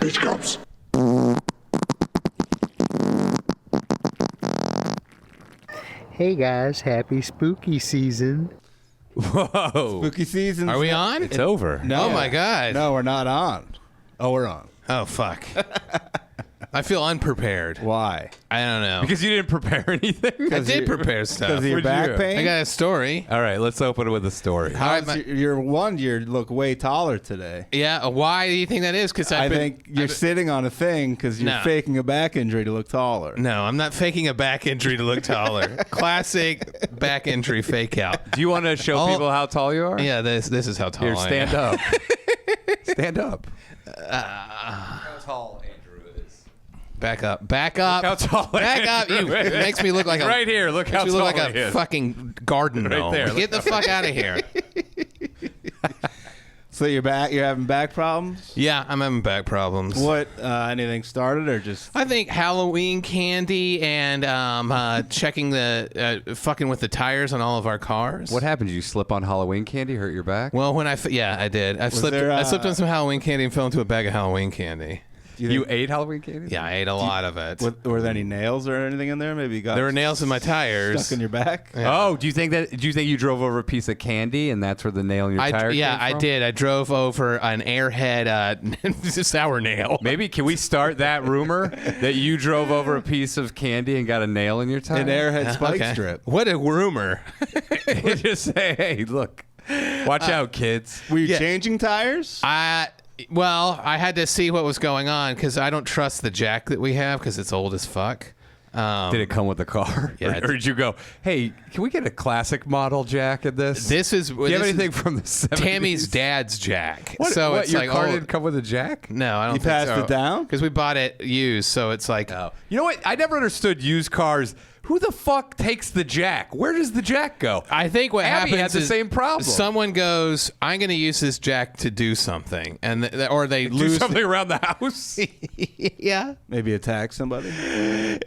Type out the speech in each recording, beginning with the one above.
Beach cops. Hey guys, happy spooky season. Whoa. Spooky season. Are we on? It's over. Oh my God. No, we're not on. Oh, we're on. Oh fuck. I feel unprepared. Why? I don't know. Because you didn't prepare anything? I did prepare stuff. Because of your What'd you back do? pain? I got a story. All right, let's open it with a story. You look way taller today. Yeah. Why do you think that is? Because I think you're sitting on a thing because you're No. faking a back injury to look taller. No, I'm not faking a back injury to look taller. Classic back injury fake out. Do you want to show people how tall you are? Yeah, this is how tall Here, I stand am. up. Stand up. How tall Andrew is. Back up. Back up. Look how tall Back up. You. It makes me look like a Right here. Look how makes tall me look like he a is. fucking garden Right gnome. there. Get the fuck out of here. So you're having back problems? Yeah, I'm having back problems. What? Anything started or just? I think Halloween candy and checking the fucking with the tires on all of our cars. What happened? Did you slip on Halloween candy? Hurt your back? Well, when I did. I slipped. there, I slipped on some Halloween candy and fell into a bag of Halloween candy. You ate Halloween candy? Yeah, I ate a lot of it. Were there any nails or anything in there? Maybe you got There were nails in my tires. stuck in your back. Yeah. Oh, do you think you drove over a piece of candy and that's where the nail in your tire came I from? did. I drove over an airhead sour nail. Maybe can we start that rumor that you drove over a piece of candy and got a nail in your tire? An airhead spike Okay. strip. What a rumor. Just say, hey, look, watch out, kids. Were you Yeah. changing tires? Well, I had to see what was going on because I don't trust the jack that we have because it's old as fuck. Did it come with the car? Yeah, Or did you go, hey, can we get a classic model jack in this? This is. Do you have anything from the 70s? Tammy's dad's jack. What, so what, it's your like, car oh, didn't come with a jack? no, I don't You think passed so. it down? Because we bought it used, so it's like. Oh. You know what? I never understood used cars. Who the fuck takes the jack? Where does the jack go? I think what Abby happens had the is same problem. Someone goes, "I'm going to use this jack to do something," and or they Do lose something around the house? yeah. Maybe attack somebody?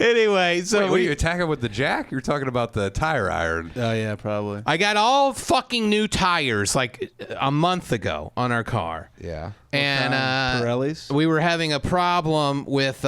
Anyway, so Wait, what are you attacking with the jack? You're talking about the tire iron. Oh, yeah, probably. I got all fucking new tires like a month ago on our car. Yeah. And Pirellis? we were having a problem with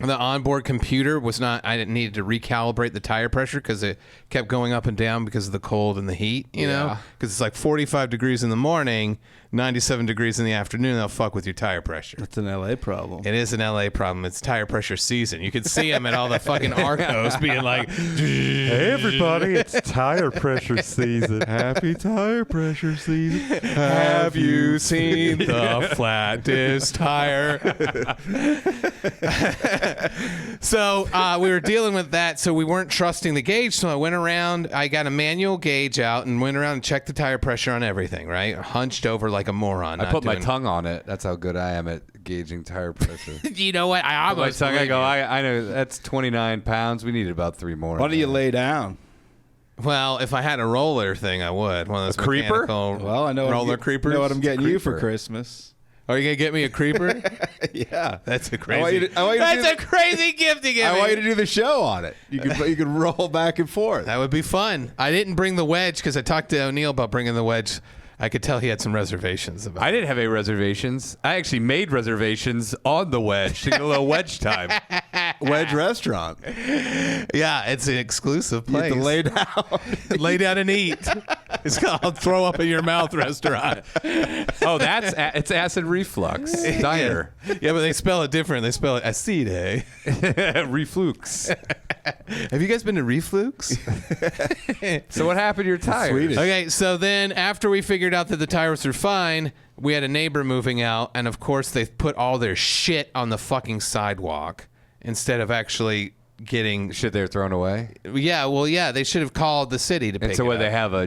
the onboard computer was not. I needed to recalibrate the tire pressure because it kept going up and down because of the cold and the heat. You know, because it's like 45 degrees in the morning, 97 degrees in the afternoon. They'll fuck with your tire pressure. That's an LA problem. It is an LA problem. It's tire pressure season. You could see them at all the fucking Arcos being like, Hey, everybody, it's tire pressure season. Happy tire pressure season. have you seen the flat disc tire? So we were dealing with that, so we weren't trusting the gauge. So I went around, I got a manual gauge out and went around and checked the tire pressure on everything, right? Hunched over like a moron. I not put my doing- tongue on it. That's how good I am at gauging tire pressure. You know what? I Put my almost tongue, I believe go, you. I know that's 29 pounds. We needed about 3 more. Why do you lay down? Well, if I had a roller thing, I would. One of those creeper? mechanical Well, I know roller creepers. know what I'm getting you for Creeper. Christmas. Are you gonna get me a creeper? Yeah. That's a I want you crazy. to- I want you to That's do a crazy gift to give I me. want you to do the show on it. You could roll back and forth. That would be fun. I didn't bring the wedge because I talked to O'Neill about bringing the wedge. I could tell he had some reservations about. I didn't have any reservations. I actually made reservations on the wedge to get a little wedge time. Wedge restaurant. Yeah, it's an exclusive You have place. to lay down. Lay down and eat. It's called Throw Up in Your Mouth Restaurant. Oh, it's acid reflux diner. Yeah, but they spell it different. They spell it acide. Reflux. Have you guys been to Reflux? So what happened to your tires? Swedish. Okay, so then after we figured out that the tires were fine, we had a neighbor moving out, and of course they put all their shit on the fucking sidewalk instead of actually getting. Shit they're thrown away. Yeah, well, yeah, they should have called the city to pick And so it what up. they have a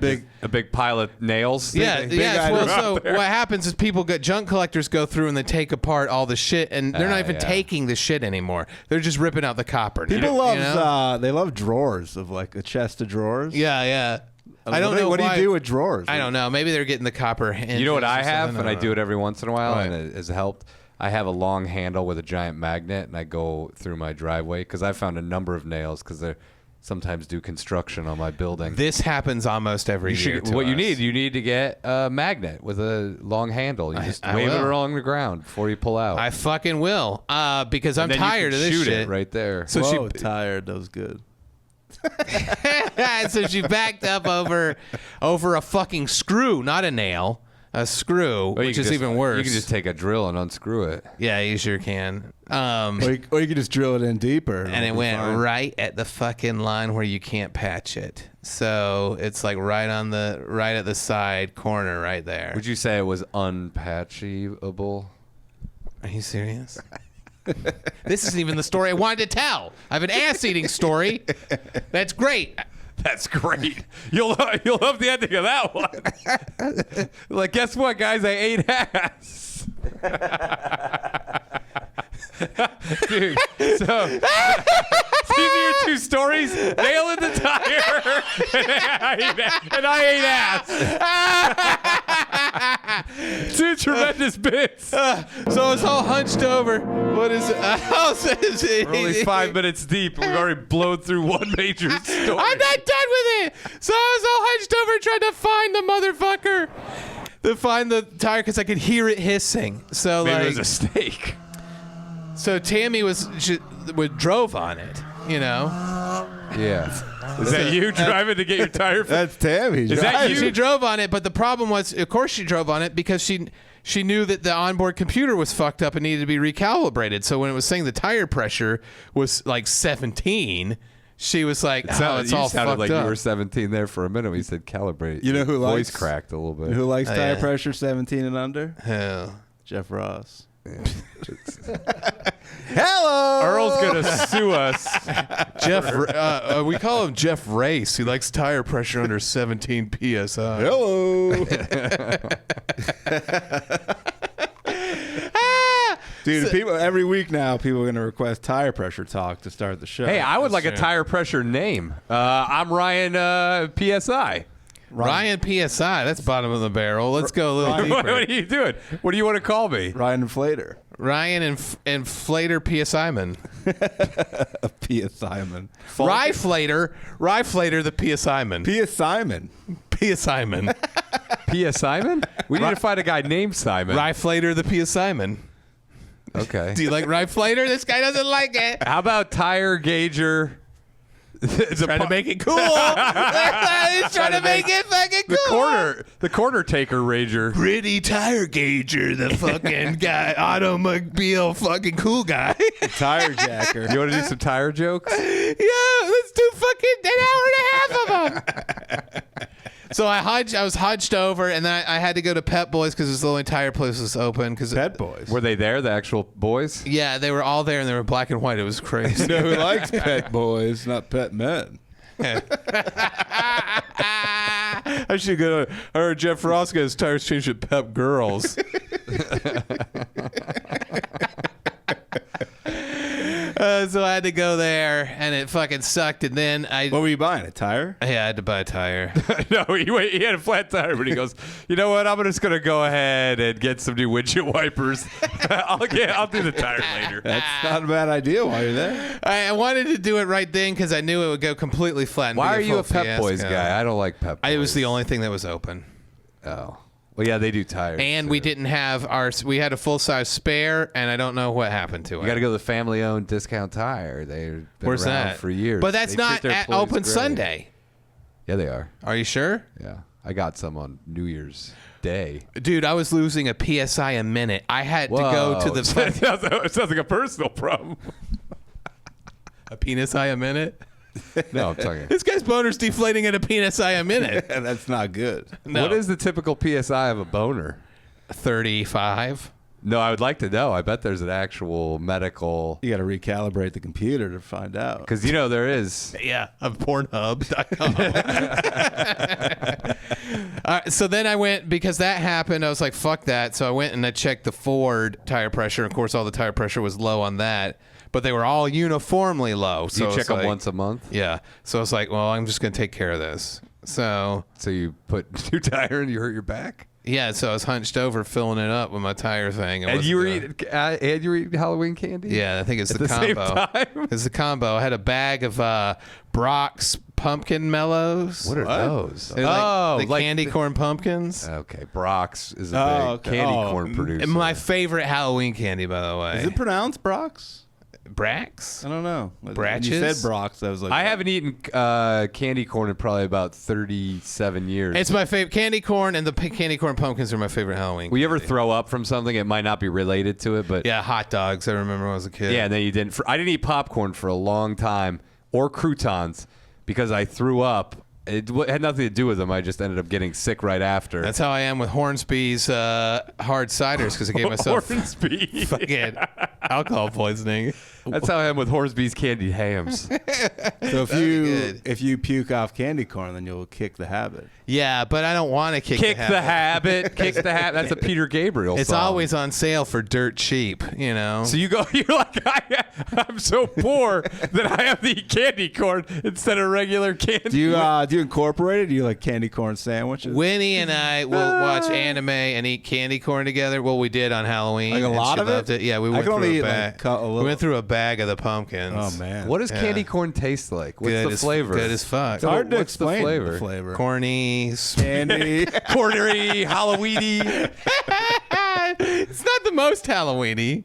big pile of nails. Yeah, yeah. item Well, so out there. what happens is people get junk collectors go through and they take apart all the shit, and they're not even yeah. taking the shit anymore. They're just ripping out the copper. People You love know? they love drawers of like a chest of drawers. Yeah, yeah. I don't know What do why- you do with drawers? I don't know. Maybe they're getting the copper. You know what I have, and I do it. it every once in a while, Right. and it has helped. I have a long handle with a giant magnet, and I go through my driveway because I found a number of nails because sometimes do construction on my building. This happens almost every year. What you need to get a magnet with a long handle. You just wave it along the ground before you pull out. I fucking will, because I'm And then you tired can of this shoot shit. it right there. So Whoa, tired. That was good. so she backed up over a fucking screw, not a nail, a screw, Or you which can is just- even worse. You can just take a drill and unscrew it. Yeah, you sure can. Or you could just drill it in deeper. And it went right at the fucking line where you can't patch it. So it's like right at the side corner right there. Would you say it was unpatchable? Are you serious? This isn't even the story I wanted to tell. I have an ass-eating story. That's great. That's great. You'll love the ending of that one. Like, guess what, guys? I ate ass. Dude, so these are your two stories: nail in the tire, and I ate ass. Two tremendous bits. So I was all hunched over. What is it? We're only 5 minutes deep, and we've already blown through one major story. I'm not done with it. So I was all hunched over trying to find the motherfucker. To find the tire because I could hear it hissing. So Maybe like, it was a snake. so Tammy drove on it, you know. Yeah. Is that you driving to get your tire fixed? That's Tammy. Is that you? She drove on it, but the problem was, of course, she drove on it because she knew that the onboard computer was fucked up and needed to be recalibrated. So when it was saying the tire pressure was like 17, she was like, "Oh, it's you all sounded fucked like up." you were 17 there for a minute when you said calibrate. You know who Your voice likes- cracked a little bit. Who likes tire yeah. pressure 17 and under? Hell. Jeff Ross. Hello. Earl's gonna sue us. Jeff, we call him Jeff Race. He likes tire pressure under 17 psi. Hello. Dude, people every week now, people are going to request tire pressure talk to start the show. Hey, I would like a true. tire pressure name. I'm Ryan PSI. Ryan PSI. That's bottom of the barrel. Let's go a little Ryan- What deeper. are you doing? What do you want to call me? Ryan Inflator. Ryan Inflator PSIman. P.S. Simon. Ryflator the PSIman. P.S. Simon. PSIman. P.S. Simon? We need to find a guy named Simon. Ryflator the PSIman. Okay. Do you like Ryflator? This guy doesn't like it. How about Tire Gauger? Trying to make it cool. He's trying to make it fucking cool. The corner taker rager. Gritty tire gauger, the fucking guy, automobile fucking cool guy. Tire jacker. You want to do some tire jokes? Yeah, let's do fucking an hour and a half of them. So I was hunched over, and then I had to go to Pep Boys because it was the only tire place was open. Cause Pet Boys. Were they there, the actual boys? yeah, they were all there, and they were black and white. It was crazy. You know who likes pet boys, not pet men? I should go. I heard Jeff Ross got his tires changed at Pep Girls. So I had to go there, and it fucking sucked. And then What were you buying? A tire? I had to buy a tire. No, he had a flat tire, but he goes, you know what? I'm just going to go ahead and get some new windshield wipers. I'll do the tire later. That's not a bad idea while you're there. I wanted to do it right then because I knew it would go completely flat. And Why be are you a full Pep Boys fiasco. guy? I don't like Pep Boys. It was the only thing that was open. Oh. Well, yeah, they do tires. And too. we didn't have we had a full-size spare, and I don't know what happened to it. You got to go to the family-owned discount tire. They've been Where's around that? for years. But that's They not treat their at employees open great. Sunday. Yeah, they are. Are you sure? Yeah. I got some on New Year's Day. Dude, I was losing a PSI a minute. I had to go to the It sounds like a personal problem. a PSI a minute. No, I'm talking. This guy's boner's deflating at a PSI a minute. That's not good. No. What is the typical PSI of a boner? 35? No, I would like to know. I bet there's an actual medical. You got to recalibrate the computer to find out. Because, there is. Yeah, of Pornhub.com. So then I went, because that happened, I was like, fuck that. So I went and I checked the Ford tire pressure. Of course, all the tire pressure was low on that, but they were all uniformly low. So You check it's them like- once a month? Yeah. So I was like, well, I'm just going to take care of this. So So you put new tire and you hurt your back? Yeah, so I was hunched over filling it up with my tire thing. And you were eating Halloween candy? Yeah, I think it's At the same combo. time? It's the combo. I had a bag of Brock's pumpkin mellows. What are those? They're like candy corn pumpkins. Okay, Brock's is a big candy corn producer. And my favorite Halloween candy, by the way. Is it pronounced Brock's? Brax? I don't know. Bratches? You said Brock's. I was like, I haven't eaten candy corn in probably about 37 years. It's my favorite. Candy corn and the candy corn pumpkins are my favorite Halloween Will you ever candy. throw up from something? It might not be related to it, but Yeah, hot dogs. I remember when I was a kid. yeah. And then you didn't. I didn't eat popcorn for a long time or croutons because I threw up. It had nothing to do with them. I just ended up getting sick right after. That's how I am with Hornsby's hard ciders because I gave myself Hornsby. fucking alcohol poisoning. That's how I am with Hornsby's candied hams. so good. if you puke off candy corn, then you'll kick the habit. Yeah, but I don't want to kick Kick the the habit. habit. Kick the habit. That's a Peter Gabriel It's song. always on sale for dirt cheap, you know. So you're like, I'm so poor that I have to eat candy corn instead of regular candy. Do you incorporate it? Do you like candy corn sandwiches? Winnie and I will watch anime and eat candy corn together. Well, we did on Halloween. Like a and lot she of it? loved it? Yeah, we I went can only through eat, a like, bag. a little. We went through a bag of the pumpkins. Oh man, What does Yeah. candy corn taste like? What's Good the as- flavor? Good as fuck. It's hard to What's the explain flavor? the flavor. Corny. Candy. Cornery, Halloweeny. It's not the most Halloweeny,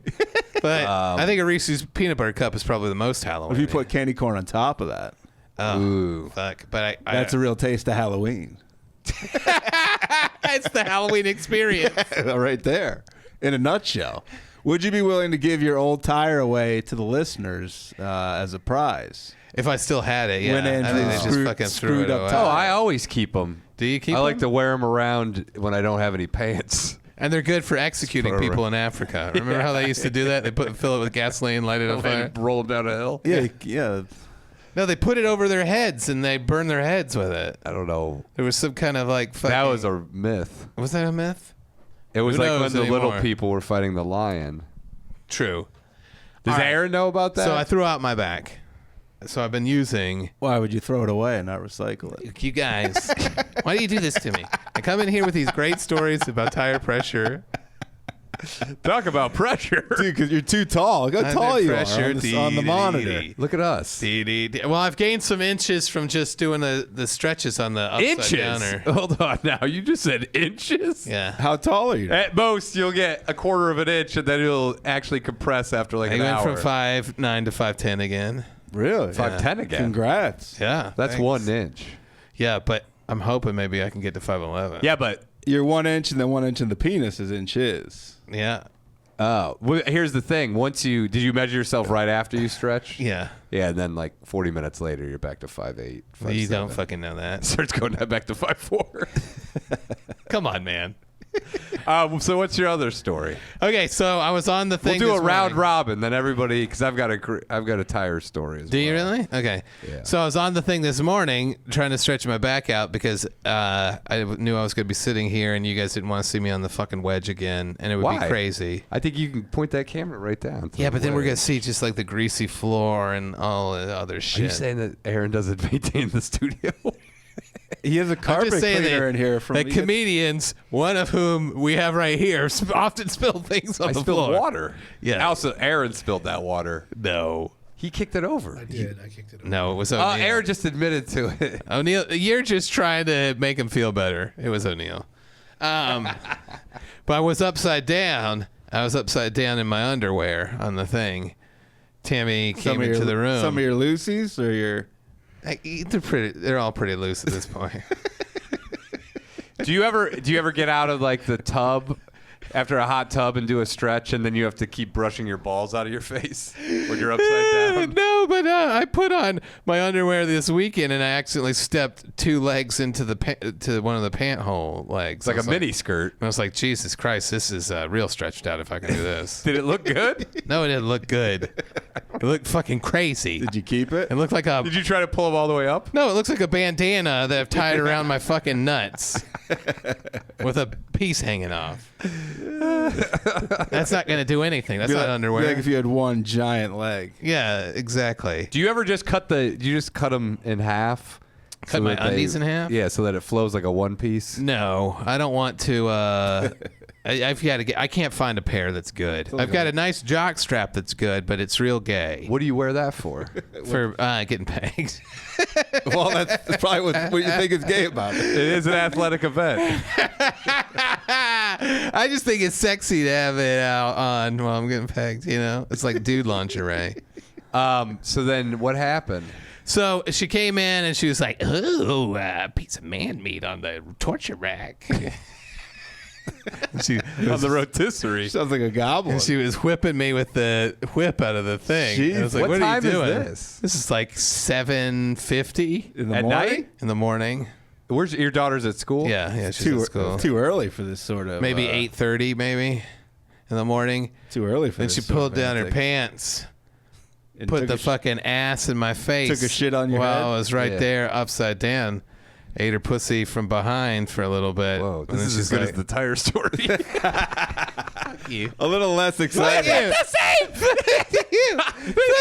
but I think a Reese's peanut butter cup is probably the most Halloween. If you put candy corn on top of that, oh, fuck. But that's a real taste of Halloween. it's the Halloween experience. Right there, in a nutshell. Would you be willing to give your old tire away to the listeners as a prize? If I still had it, yeah. When Andrew I think they just screwed- fucking threw screwed it up away. top. Oh, I always keep them. Do you keep I like them? to wear them around when I don't have any pants. And they're good for executing Put it people in Africa. Remember how they used to do that? They fill it with gasoline, light it on fire. Roll them down a hill. Yeah. No, they put it over their heads and they burn their heads with it. I don't know. There was some kind of like fucking, That was a myth. Was that a myth? It was Who like when knows the little anymore? people were fighting the lion. True. Does All right. Aaron know about that? So I threw out my back. So I've been using Why would you throw it away and not recycle it? you guys. Why do you do this to me? I come in here with these great stories about tire pressure. Talk about pressure. Dude, because you're too tall. Look how tall you are on the monitor. Look at us. Well, I've gained some inches from just doing the stretches on the upside Inches. downer. Hold on now. You just said inches? Yeah. How tall are you? At most, you'll get a quarter of an inch, and then it'll actually compress after like I an went hour. from 5'9" to 5'10" again. Really? 5'10" again. Congrats. Yeah. That's thanks. 1 inch. Yeah, but I'm hoping maybe I can get to 5'11". Yeah, but You're 1 inch, and then 1 inch in the penis is inches. Yeah. well, here's the thing. Did you measure yourself right after you stretched? Yeah. Yeah, and then like 40 minutes later, you're back to 5'8". You 5'7". don't fucking know that. Starts going back to 5'4". Come on, man. So what's your other story? Okay, so I was on the thing. We'll do a this round morning. robin, then everybody, because I've got a tire story as Do well. you really? Okay. Yeah. So I was on the thing this morning trying to stretch my back out because I knew I was going to be sitting here and you guys didn't want to see me on the fucking wedge again, and it would Why? be crazy. I think you can point that camera right down. Yeah, but then we're going to see just like the greasy floor and all the other Are shit. you saying that Aaron doesn't maintain the studio? He has a I'm carpet just saying cleaner that, in here from that comedians, one of whom we have right here, often spill things on I the spilled floor. water. Yeah. Also, Aaron spilled that water. No. He kicked it over. I did. I kicked it over. No, it was O'Neill. Aaron just admitted to it. O'Neill, you're just trying to make him feel better. It was O'Neill. But I was upside down. I was upside down in my underwear on the thing. Tammy came into the room. Some of your Lucy's or your... They're all pretty loose at this point. Do you ever get out of like the tub after a hot tub and do a stretch, and then you have to keep brushing your balls out of your face when you're upside down? No, but I put on my underwear this weekend, and I accidentally stepped 2 legs into to one of the pant hole legs. It's like a mini skirt. I was like, Jesus Christ, this is real stretched out if I can do this. Did it look good? No, it didn't look good. It looked fucking crazy. Did you keep it? It looked like a... Did you try to pull them all the way up? No, it looks like a bandana that I've tied around my fucking nuts with a piece hanging off. That's not going to do anything. That's Be not like- underwear. be like if you had one giant leg. Yeah, exactly. Do you ever just cut them in half Cut my undies in half? Yeah, so that it flows like a one piece. No, I don't want to. I've got to get. I can't find a pair that's good. I've got a nice jock strap that's good, but it's real gay. What do you wear that for? For getting pegged. Well, that's probably what you think is gay about it. It is an athletic event. I just think it's sexy to have it out on while I'm getting pegged. You know, it's like dude lingerie. So then what happened? So she came in and she was like, "Oh, a piece of man meat on the torture rack." She On the rotisserie. Sounds like a goblin. and she was whipping me with the whip out of the thing. Jeez. And I was like, What "What time are is you doing?" this? This is like 7:50 in the At morning? night? in the morning. Where's your daughter's at school? Yeah, she's Too, at school. too early for this sort of. Maybe 8:30, maybe in the morning. Too early for And this. she sort pulled of down her antic. pants. And Put took the a fucking ass in my face. Took a shit on your while head? I was right Yeah. there, upside down. Ate her pussy from behind for a little bit. Whoa, And this then is she's as good like, as the tire story. you. a little less exciting.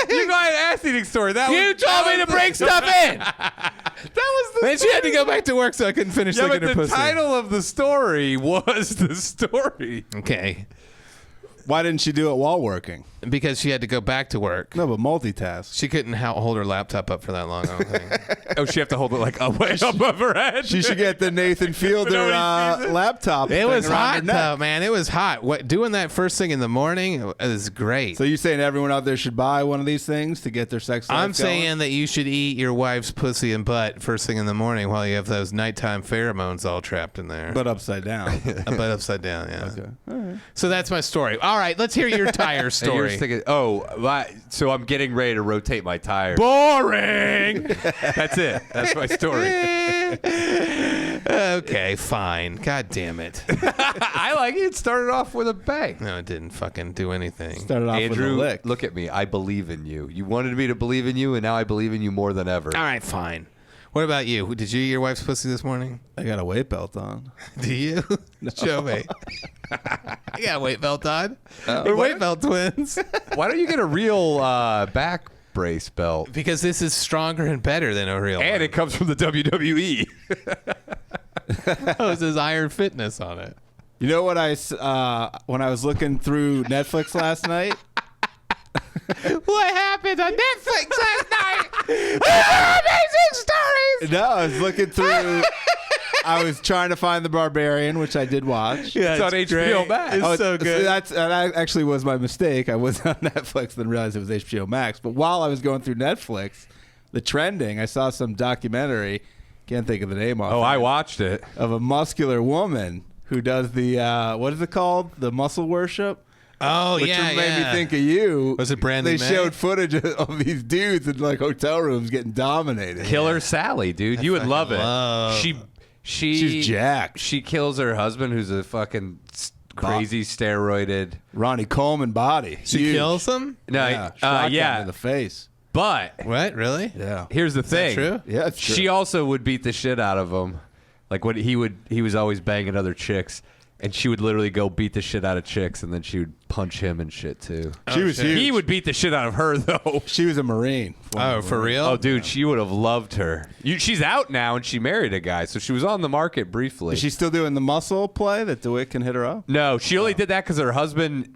You got an ass eating story. That You was, told me to bring stuff in. That was the Then she had to go back to work, so I couldn't finish Yeah, licking but her the pussy. title of the story was the story. Okay, Why didn't she do it while working? because she had to go back to work. No, but multitask. She couldn't hold her laptop up for that long. I don't think. Oh, she have to hold it like way above her head. She should get the Nathan Fielder Nobody sees it? laptop. It thing was around her hot neck. though, man. It was hot. What doing that first thing in the morning is great. So you're saying everyone out there should buy one of these things to get their sex life I'm going? saying that you should eat your wife's pussy and butt first thing in the morning while you have those nighttime pheromones all trapped in there. But upside down. A butt upside down, yeah. Okay. All right. So that's my story. All right, let's hear your tire And you're story. thinking, so I'm getting ready to rotate my tires. Boring. That's it. That's my story. Okay, fine. God damn it. I like it. It started off with a bang. No, it didn't fucking do anything. Started off Andrew, with a lick. look at me. I believe in you. You wanted me to believe in you, and now I believe in you more than ever. All right, fine. What about you? Did you eat your wife's pussy this morning? I got a weight belt on. Do you? Show me. I got a weight belt on. We're weight belt twins. Why don't you get a real back brace belt? Because this is stronger and better than a real And one. it comes from the WWE. Oh, it says Iron Fitness on it. You know what when I was looking through Netflix last night? What happened on Netflix last night? Amazing stories. No, I was looking through. I was trying to find The Barbarian, which I did watch. Yeah, It's on HBO Max. It's Oh, so good. That actually was my mistake. I was on Netflix, then realized it was HBO Max. But while I was going through Netflix, the trending, I saw some documentary. Can't think of the name of. Oh, I watched it. Of a muscular woman who does the what is it called? The muscle worship. Oh, Which yeah, made yeah. me think of you. Was it Brandy They May? showed footage of these dudes in like hotel rooms getting dominated. Killer Sally, dude. You would fucking love it. love- She's jacked. She kills her husband, who's a fucking crazy steroided. Ronnie Coleman body. She Huge. kills him? No, Yeah, shotgun yeah. in the face. But What? Really? Yeah. here's the thing. true? Yeah, it's true. She also would beat the shit out of him. Like when he was always banging other chicks, and she would literally go beat the shit out of chicks, and then she would punch him and shit too. She was shit. huge. He would beat the shit out of her though. She was a Marine. Oh, for real? Oh, dude, she would have loved her. She's out now, and she married a guy, so she was on the market briefly. Is she still doing the muscle play that DeWitt can hit her up? No, she only did that because her husband.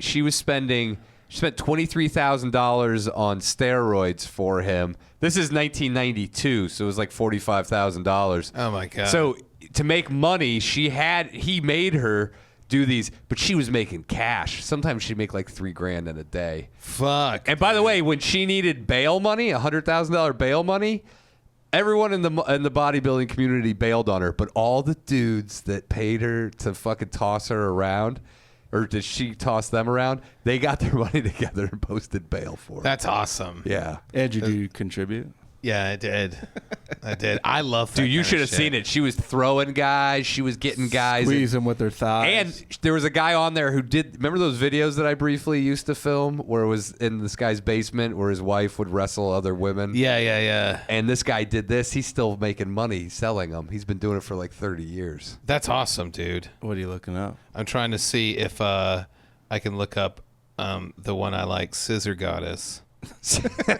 She spent $23,000 on steroids for him. This is 1992, so it was like $45,000. Oh, my God. So to make money, he made her do these, but she was making cash. Sometimes she'd make like $3,000 in a day. Fuck. And by the way, when she needed bail money, $100,000 bail money, everyone in the bodybuilding community bailed on her, but all the dudes that paid her to fucking toss her around, or did she toss them around, they got their money together and posted bail for her. That's awesome. Yeah. Andrew, do you contribute? Yeah, I did. I love that. Dude, you kind should of have shit. seen it. She was throwing guys. She was getting guys. Squeeze them with their thighs. And there was a guy on there who did. Remember those videos that I briefly used to film, where it was in this guy's basement, where his wife would wrestle other women. Yeah, yeah, yeah. And this guy did this. He's still making money selling them. He's been doing it for like 30 years. That's awesome, dude. What are you looking up? I'm trying to see if I can look up the one I like, Scissor Goddess.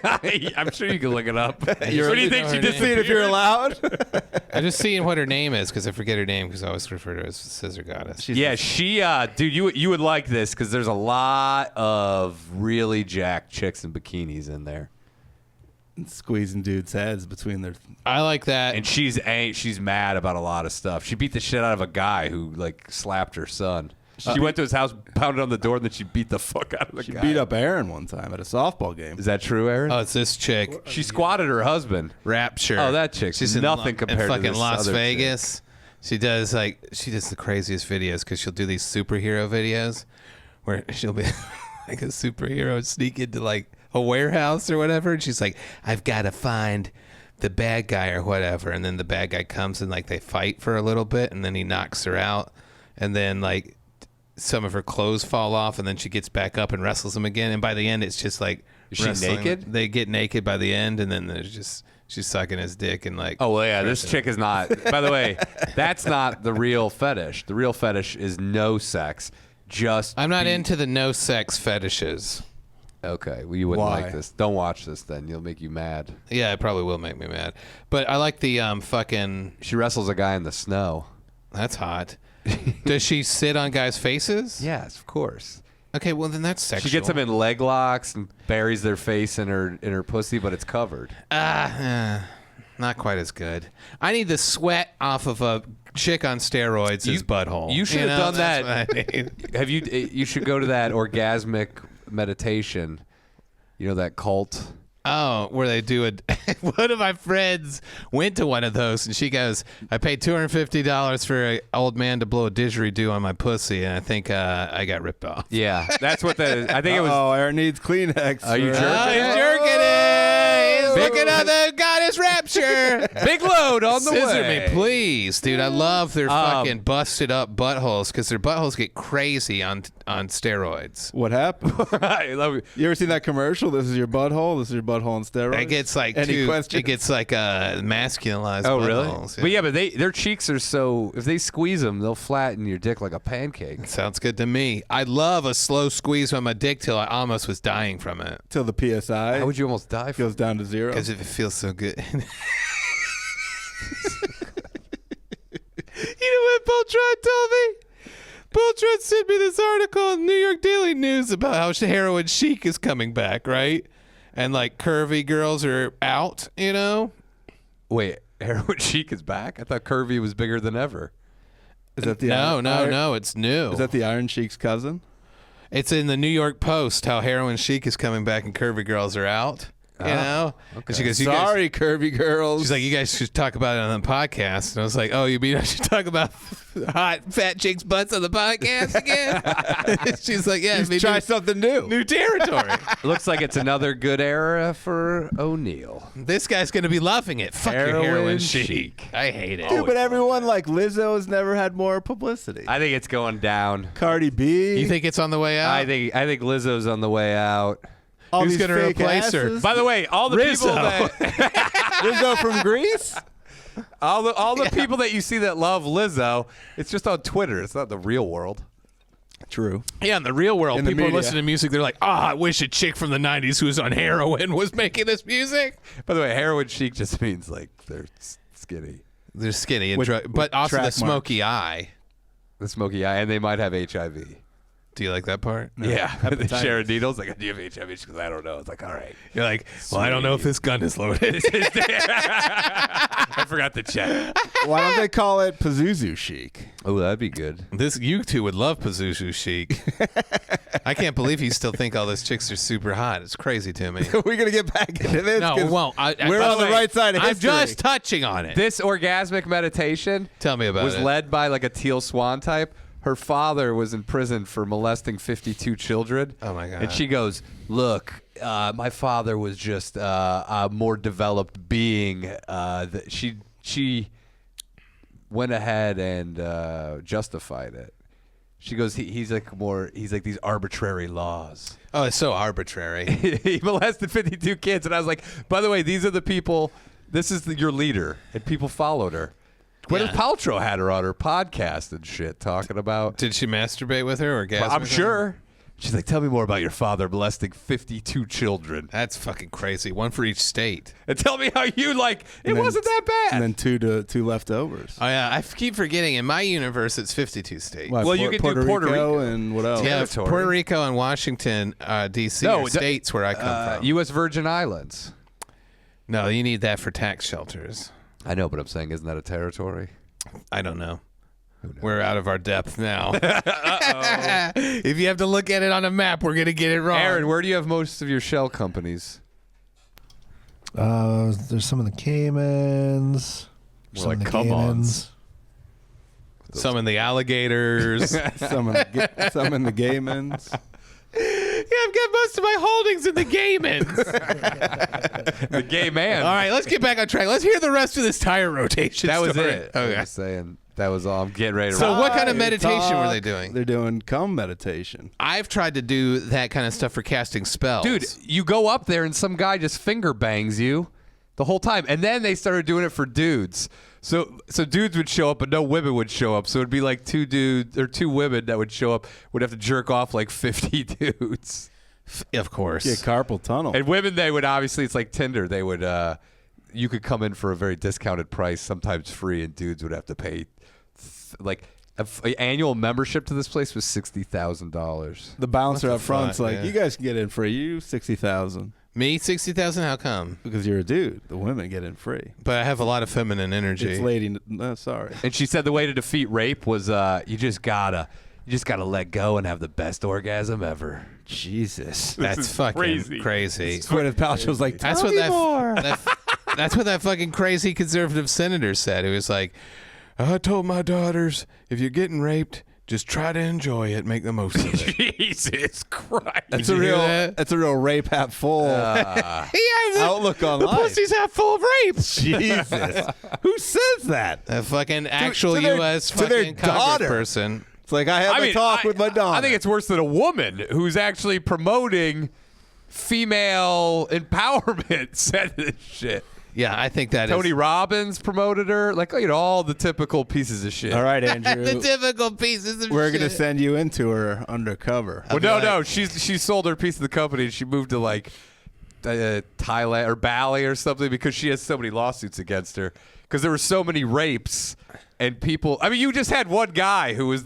I'm sure you can look it up. What do you think she Just seeing if you're allowed. I'm just seeing what her name is because I forget her name because I always refer to her as Scissor Goddess. Yeah, she, dude, you would like this because there's a lot of really jacked chicks in bikinis in there. Squeezing dudes' heads between their. I like that. And she's mad about a lot of stuff. She beat the shit out of a guy who like slapped her son. She went to his house, pounded on the door, and then she beat the fuck out of the guy. She beat up Aaron one time at a softball game. Is that true, Aaron? Oh, it's this chick. She squatted her husband. Rapture. Oh, that chick. She's nothing compared in to fucking this Las other Vegas. She does the craziest videos because she'll do these superhero videos where she'll be like a superhero sneak into like a warehouse or whatever, and she's like, I've got to find the bad guy or whatever, and then the bad guy comes and like they fight for a little bit, and then he knocks her out, and then like some of her clothes fall off, and then she gets back up and wrestles him again, and by the end it's just like Is she wrestling. naked? They get naked by the end, and then there's just she's sucking his dick and like. Oh, well, yeah, this chick is not. By the way, that's not the real fetish. The real fetish is no sex. Just. I'm not into the no sex fetishes. Okay, well, you wouldn't Why? like this. Don't watch this then. You'll make you mad. Yeah, it probably will make me mad. But I like the fucking. She wrestles a guy in the snow. That's hot. Does she sit on guys' faces? Yes, of course. Okay, well then that's sexual. She gets them in leg locks and buries their face in her pussy, but it's covered. Not quite as good. I need the sweat off of a chick on steroids' butthole. You should have done that's that. what I need. Have you? You should go to that orgasmic meditation. You know that cult. Oh, where they do it. One of my friends went to one of those, and she goes, I paid $250 for an old man to blow a didgeridoo on my pussy, and I think I got ripped off. Yeah, that's what that is. I think it was. Oh, Aaron needs Kleenex. Are you for- jerking? Oh, he's jerking it. He's looking at the goddess rapture. Big load on the Scissor way. me, please, dude. I love their fucking busted up buttholes because their buttholes get crazy on steroids. What happened? I love you. You ever seen that commercial? This is your butthole. This is your butthole on steroids. It gets like Any questions? It gets like masculinized. Oh, really? buttholes. But yeah, but their cheeks are so. If they squeeze them, they'll flatten your dick like a pancake. Sounds good to me. I love a slow squeeze on my dick till I almost was dying from it. Till the PSI How would you almost die from? goes down to 0. Because if it feels so good. You know what Beltran told me? Beltran sent me this article in New York Daily News about how heroin chic is coming back, right? And like curvy girls are out, you know? Wait, heroin chic is back? I thought curvy was bigger than ever. Is that the No, it's new. Is that the Iron Sheik's cousin? It's in the New York Post how heroin chic is coming back and curvy girls are out. You know? And she goes, you guys, Sorry, curvy girls. she's like, you guys should talk about it on the podcast. And I was like, oh, you mean I should talk about hot fat chicks' butts on the podcast again? She's like, yeah, Just try something new. new territory. Looks like it's another good era for O'Neill. This guy's going to be loving it. Fuck your Heroin heroin chic. chic. I hate it. Dude, but everyone like Lizzo has never had more publicity. I think it's going down. Cardi B. You think it's on the way out? I think Lizzo's on the way out. all who's these gonna fake replace her? asses? By the way, all the Rizzo. people that Lizzo from Greece? all the people that you see that love Lizzo, it's just on Twitter. It's not the real world. True. Yeah, in the real world, In the people are media. listening to music. They're like, I wish a chick from the 90s who was on heroin was making this music. By the way, heroin chic just means like they're skinny. They're skinny, and With but also the track smoky eye. The smoky eye, and they might have HIV. Do you like that part? Yeah, they Hepatitis. share needles. Like, do you have HIV? She goes, I don't know. It's like, all right. You're like, well, I don't know if this gun is loaded. I forgot to check. Why don't they call it Pazuzu Chic? Oh, that'd be good. You two would love Pazuzu Chic. I can't believe you still think all those chicks are super hot. It's crazy to me. We're going to get back into this. No, 'cause well, we're by on the way, right side of I'm history. just touching on it. This orgasmic meditation Tell me about was it. led by like a Teal Swan type. Her father was in prison for molesting 52 children. Oh, my God. And she goes, look, my father was just a more developed being. She went ahead and justified it. She goes, he's like these arbitrary laws. Oh, it's so arbitrary. He molested 52 kids. And I was like, by the way, these are the people, this is your leader. And people followed her. Gwyneth Paltrow had her on her podcast and shit talking about. Did she masturbate with her or gasm? I'm with her? sure. She's like, tell me more about your father molesting 52 children. That's fucking crazy. One for each state. And tell me how you it And then- wasn't that bad. And then two leftovers. Oh yeah, I keep forgetting. In my universe, it's 52 states. Why, Well, you could do Puerto Rico. and what else? Yeah, territory. Puerto Rico and Washington, D.C. No, are states where I come from. U.S. Virgin Islands. No, you need that for tax shelters. I know, but I'm saying, isn't that a territory? I don't know. We're out of our depth now. If you have to look at it on a map, we're going to get it wrong. Aaron, where do you have most of your shell companies? There's some in the Caymans. More Some like in the come-ons. Caymans. Some in the alligators. some in the Gaymans. Yeah, I've got most of my holdings in the Gaymans. The gay man. All right, let's get back on track. Let's hear the rest of this tire rotation. That was story. it. I was Okay. just saying. That was all. I'm getting ready to So rock. what kind of meditation were they doing? They're doing cum meditation. I've tried to do that kind of stuff for casting spells. Dude, you go up there and some guy just finger bangs you the whole time. And then they started doing it for dudes. So dudes would show up, but no women would show up. So it'd be like two dudes or two women that would show up, would have to jerk off like 50 dudes. Of course. Yeah, carpal tunnel. And women, they would obviously, it's like Tinder. They would, you could come in for a very discounted price, sometimes free, and dudes would have to pay, an annual membership to this place was $60,000. The bouncer up front's fuck, like, yeah. you guys can get in free. You 60,000 Me, 60,000? How come? because you're a dude. The women get in free. But I have a lot of feminine energy. It's lady. No, sorry. And she said the way to defeat rape was you just gotta let go and have the best orgasm ever. Jesus. That's fucking crazy. Gwyneth Paltrow's like, That's what that's what that fucking crazy conservative senator said. He was like, I told my daughters, if you're getting raped, just try to enjoy it, make the most of it. Jesus Christ. That's Did a you hear real. that? That's a real rape hat full Yeah, outlook on the life. pussy's half full of rape. Jesus. Who says that? A fucking actual to their- U.S. to their fucking daughter. congressperson. It's like I had a talk with my daughter. I think it's worse than a woman who's actually promoting female empowerment said this shit. Yeah, I think that Tony is Robbins promoted her. Like, all the typical pieces of shit. All right, Andrew. the typical pieces of We're shit. gonna send you into her undercover. Well, no. She sold her piece of the company and she moved to like Thailand or Bali or something because she has so many lawsuits against her because there were so many rapes and people. I mean, you just had one guy who was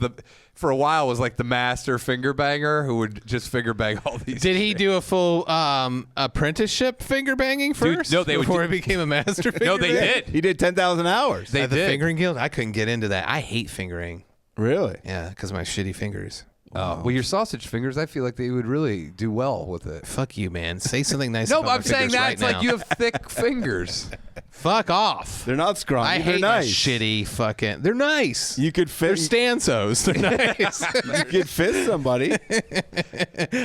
for a while was like the master finger banger who would just finger bang all these. Did he do a full apprenticeship finger banging first? no, they would before do- he became a master finger No, they banger? did. He did 10,000 hours. They At the did. fingering guild? I couldn't get into that. I hate fingering. Really? Yeah, because of my shitty fingers. Oh, well, your sausage fingers, I feel like they would really do well with it. Fuck you, man. Say something nice. No, about but my I'm saying fingers that right it's like now. you have thick fingers. Fuck off. They're not scrawny. I They're hate my nice. shitty fucking. They're nice. You could They're fit. stanzos. They're nice. You could fit somebody.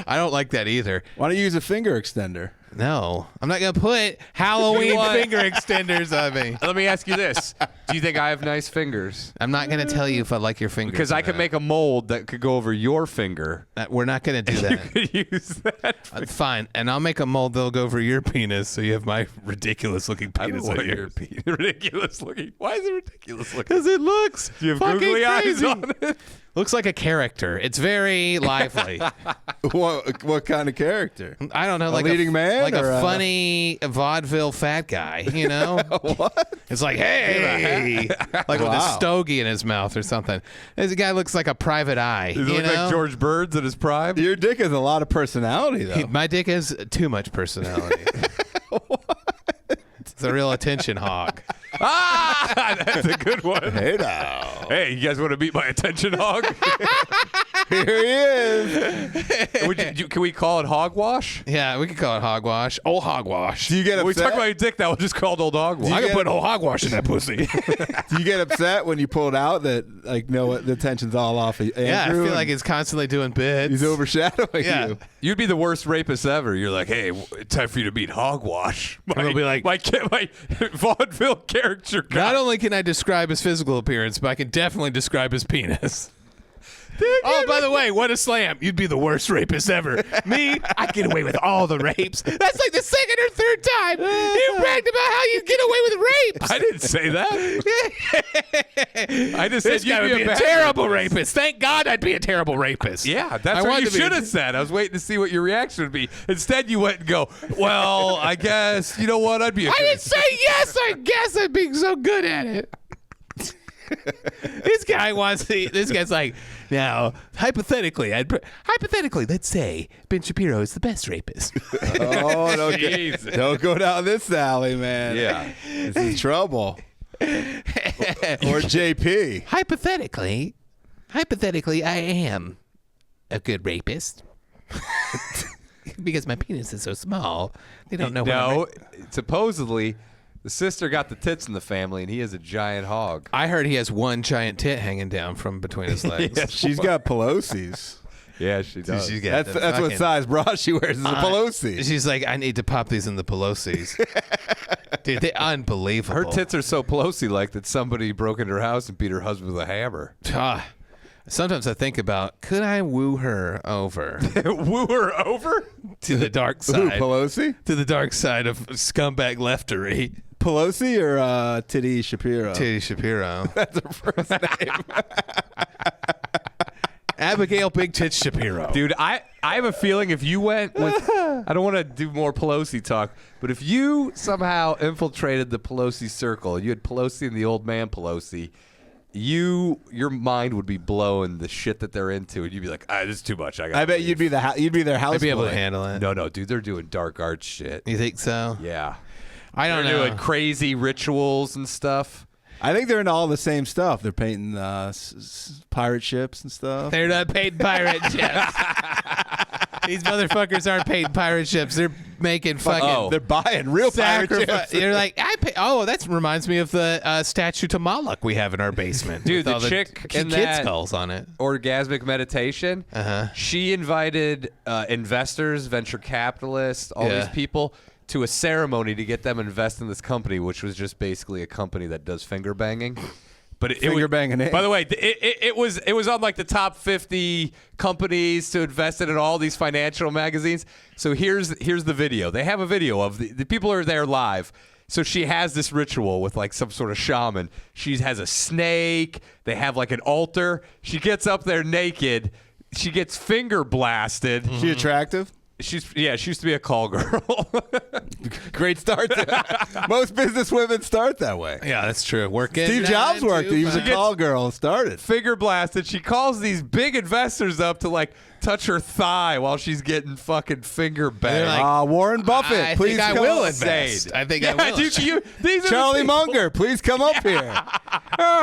I don't like that either. Why don't you use a finger extender? No, I'm not gonna put Halloween finger extenders on me. Let me ask you this: do you think I have nice fingers? I'm not gonna tell you if I like your fingers Because or I could not. make a mold that could go over your finger. We're not gonna do that. Could use that. Fine, and I'll make a mold that'll go over your penis, so you have my ridiculous-looking I penis don't on want yours. your ridiculous looking. Why is it ridiculous looking? Because it looks Do you have fucking googly crazy. eyes on it? Looks like a character. It's very lively. What kind of character? I don't know, like leading man like or a funny vaudeville fat guy. You know, What? it's like hey, like with a Wow. stogie in his mouth or something. This guy looks like a private eye. Does it You look know? like George Burns in his prime? Your dick has a lot of personality, though. My dick has too much personality. It's a real attention hog. That's a good one. Hey now. Hey, you guys want to meet my attention hog? Here he is. Can we call it hogwash? Yeah, we could call it hogwash. Old hogwash. Do you get When we upset? talk about your dick now, we'll just call it old hogwash. you I could get- put old hogwash in that pussy. Do you get upset when you pull it out that like no the tension's all off of Andrew? Yeah, I feel and like it's constantly doing bits. he's overshadowing Yeah. you. You'd be the worst rapist ever. You're like, hey, it's time for you to meet hogwash. And they'll be like- my vaudeville character. Not only can I describe his physical appearance, but I can definitely describe his penis. Oh, by the way, what a slam. You'd be the worst rapist ever. Me, I get away with all the rapes. That's like the second or third time you bragged about how you get away with rapes. I didn't say that. I just said This guy would be a bad terrible rapist. Thank God I'd be a terrible rapist. Yeah, that's I what you wanted to be- should have said. I was waiting to see what your reaction would be. Instead, you went and go, well, I guess, you know what? I'd be a I good didn't say yes. I guess I'm being so good at it. This guy's like, now, hypothetically, let's say Ben Shapiro is the best rapist. Oh, don't go down this alley, man. Yeah. This is trouble. Or JP. Hypothetically, I am a good rapist. Because my penis is so small, they don't know. No, supposedly, the sister got the tits in the family, and he is a giant hog. I heard he has one giant tit hanging down from between his legs. She's got Pelosi's. Yeah, she does. She's got That's the what fucking- size bra she wears is a Pelosi. She's like, I need to pop these in the Pelosi's. Dude, they're unbelievable. Her tits are so Pelosi-like that somebody broke into her house and beat her husband with a hammer. Ah, sometimes I think about, could I woo her over Woo her over? to the dark Who, side? Pelosi? To the dark side of scumbag leftery. Pelosi or Titty Shapiro? Titty Shapiro. That's her first name. Abigail Big Tits Shapiro. Dude, I have a feeling if you went with, I don't want to do more Pelosi talk, but if you somehow infiltrated the Pelosi circle, you had Pelosi and the old man Pelosi, your mind would be blowing the shit that they're into, and you'd be like, this is too much. I bet you'd be you'd be their house I'd be able boy. to handle it. No, dude, they're doing dark arts shit. You think so? Yeah. I don't They're know. doing crazy rituals and stuff. I think they're into all the same stuff. They're painting pirate ships and stuff. They're not painting pirate ships. These motherfuckers aren't painting pirate ships. They're making fucking They're buying real pirate sacrifice. ships. You're like, that reminds me of the statue to Moloch we have in our basement. Dude, with the all chick kid in that- skulls on it. Orgasmic meditation. She invited investors, venture capitalists, all Yeah. these people to a ceremony to get them invest in this company, which was just basically a company that does finger banging. But it Finger was, banging it. By the way, it was on like the top 50 companies to invest in all these financial magazines. So here's the video. They have a video of the people are there live. So she has this ritual with like some sort of shaman. She has a snake. They have like an altar. She gets up there naked. She gets finger blasted. She attractive? She used to be a call girl. Great start. Most business women start that way. Yeah, that's true. Working. Steve Jobs worked. He was a call girl and started. Finger blasted. She calls these big investors up to like touch her thigh while she's getting fucking finger banged. like, Warren Buffett, I please think I come will up. invest. I think I yeah, will. dude, these are Charlie the people- Munger, please come up here.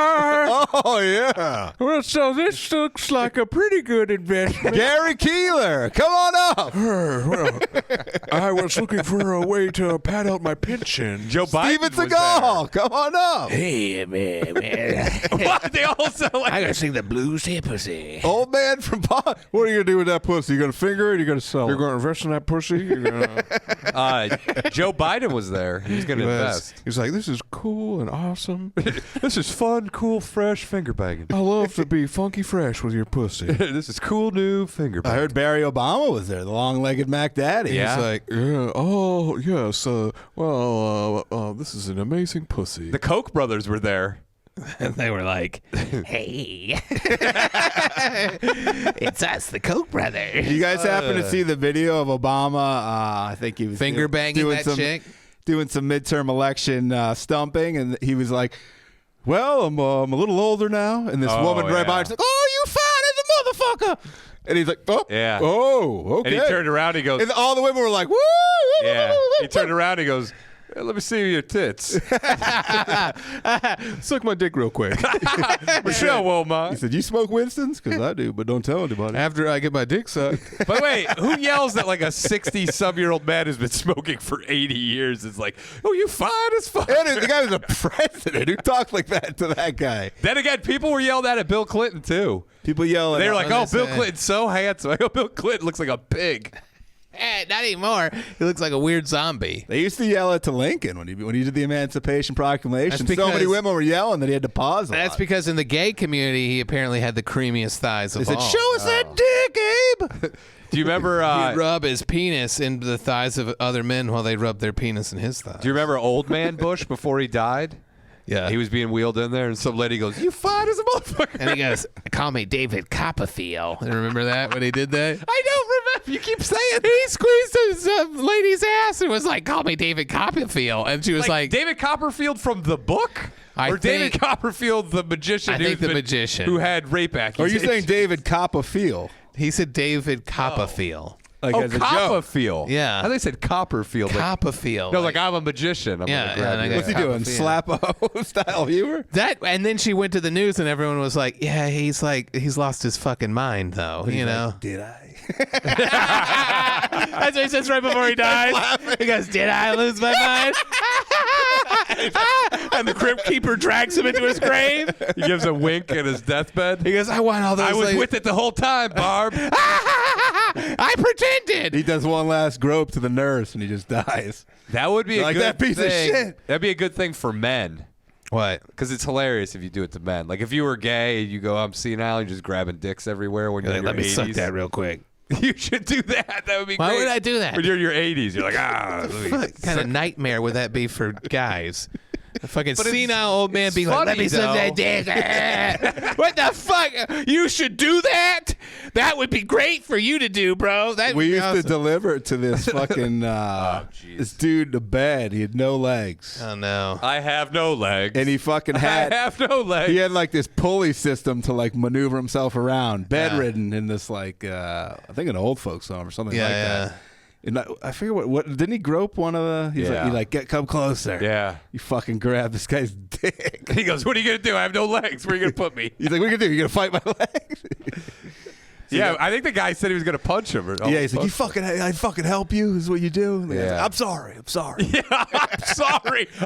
Oh, yeah. Well, so this looks like a pretty good investment. Gary Keeler, come on up. Well, I was looking for a way to pad out my pension. Joe Biden Steven was Seagal, come on up. Hey, man. there. What? They also like I gotta sing the blues here, pussy. Old man from What are you going to do with that pussy? You going to finger it or you going to sell You're it? going to invest in that pussy? You're gonna, Joe Biden was there. He was going to invest. he's like, this is cool and awesome. This is fun, cool, fresh finger banging. I love to be funky fresh with your pussy. This is cool new finger I banging. heard Barry Obama was there, the long-legged Mac Daddy. Yeah. He's like, yeah, oh, yes, this is an amazing pussy. The Koch brothers were there. And they were like, hey. It's us, the Koch brothers. You guys happen to see the video of Obama? I think he was Finger banging doing that some, chick? doing some midterm election stumping, and he was like, "Well, I'm a little older now." And this Oh, woman right yeah. by, she's like, "Oh, you fine as a motherfucker!" And he's like, "Oh, Yeah. oh, okay." And he turned around. He goes, and all the women were like, "Woo!" yeah. He turned around. He goes, "Hey, let me see your tits." Suck my dick real quick. Michelle He Wilmot. said, "You smoke Winston's? Because I do, but don't tell anybody." After I get my dick sucked. By the way, who yells at like a 60-some-year-old man who's been smoking for 80 years? It's like, oh, you fine as fuck. And the guy was a president. Who talked like that to that guy? Then again, people were yelled at Bill Clinton too. People yell at They were him. like, What "Oh, they Bill say? Clinton's so handsome." I go, "Bill Clinton looks like a pig." Not anymore. He looks like a weird zombie. They used to yell it to Lincoln when he did the Emancipation Proclamation. That's So many because- women were yelling that he had to pause a That's lot. because in the gay community, he apparently had the creamiest thighs of They all. said, "Show us that dick, Abe." Do you remember? He'd rub his penis into the thighs of other men while they rubbed their penis in his thighs. Do you remember Old Man Bush before he died? Yeah. He was being wheeled in there, and some lady goes, "You fine as a motherfucker." And he goes, "Call me David Copperfield." You remember that when he did that? I don't remember. You keep saying He squeezed his lady's ass and was like, "Call me David Copperfield," and she was like, David Copperfield from the book, I or David think- Copperfield the magician. I think the magician. who had rape Or are accusations. you saying David Copperfield? he said David Copperfield. Like Oh, as a joke? Copperfield. Yeah. I think they said Copperfield. Copperfield. No, like I'm a magician. I'm Yeah, gonna grab and I you. got What's he Copperfield. doing? Slap-o style humor? That, and then she went to the news and everyone was like, "Yeah, he's lost his fucking mind, though." You know. Did I? That's what he says right before he dies. He goes, "Did I lose my mind?" And the crypt keeper drags him into his grave. He gives a wink at his deathbed. He goes, "I want all those." I was with it the whole time, Barb. I pretended. He does one last grope to the nurse and he just dies. That would be a Like good that piece of thing. shit. That'd be a good thing for men. What? Because it's hilarious if you do it to men. Like if you were gay and you go, "I'm senile," and you're just grabbing dicks everywhere when you're in your Let me 80s. suck that real quick. You should do that. That would be Why great. would I do that? When you're in your 80s, you're like, What kind of nightmare would that be for guys? A fucking But it's- senile old man it's being like, "Let funny, me suck that dick." What the fuck? You should do that? That would be great for you to do, bro. That We would be used to awesome. deliver it to this fucking this dude to bed. He had no legs. Oh no. I have no legs. And he fucking had I have no legs. he had like this pulley system to like maneuver himself around, bedridden in this like I think an old folks home or something Yeah, like yeah. that. And I forget what didn't he grope one of the? He's Yeah. like come closer. Yeah. You fucking grab this guy's dick. He goes, "What are you going to do? I have no legs. Where are you going to put me?" He's like, what are you gonna do? You gonna fight my legs? Yeah, I think the guy said he was going to punch him. Yeah, he's like, I fucking help you. Is what you do. And the guy's Yeah. like, I'm sorry.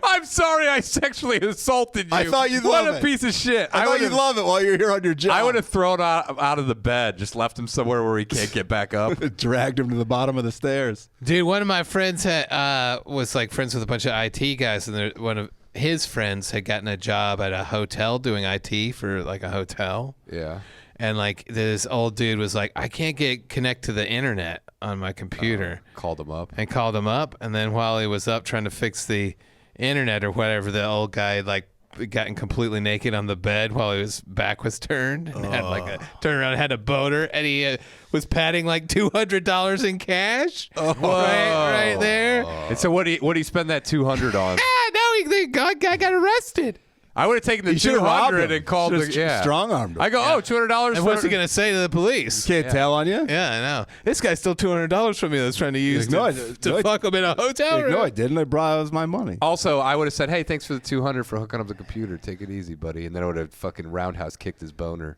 I'm sorry I sexually assaulted you. I thought you'd what love a it. piece of shit. I thought you'd love it while you're here on your job. I would have thrown out of the bed, just left him somewhere where he can't get back up. dragged him to the bottom of the stairs. Dude, one of my friends was like friends with a bunch of IT guys, and one of his friends had gotten a job at a hotel doing IT for like a hotel. Yeah. And like this old dude was like, "I can't connect to the internet on my computer." Called him up. And called him up, and then while he was up trying to fix the internet or whatever, the old guy like gotten completely naked on the bed while his back was turned and had like a turned around and had a boner, and he was patting like $200 in cash right there. And so what do you spend that 200 on? No, the guy got arrested. I would have taken the You should've robbed 200 him. and called the Should've strong-armed him. I go, "Oh, $200 And what's he gonna say to the police? Can't tell on you? Yeah, I know. This guy stole $200 from me. That's trying to use like, to fuck him in a hotel Like, room. no, I didn't. It was my money. Also, I would have said, "Hey, thanks for the 200 for hooking up the computer. Take it easy, buddy." And then I would have fucking roundhouse kicked his boner.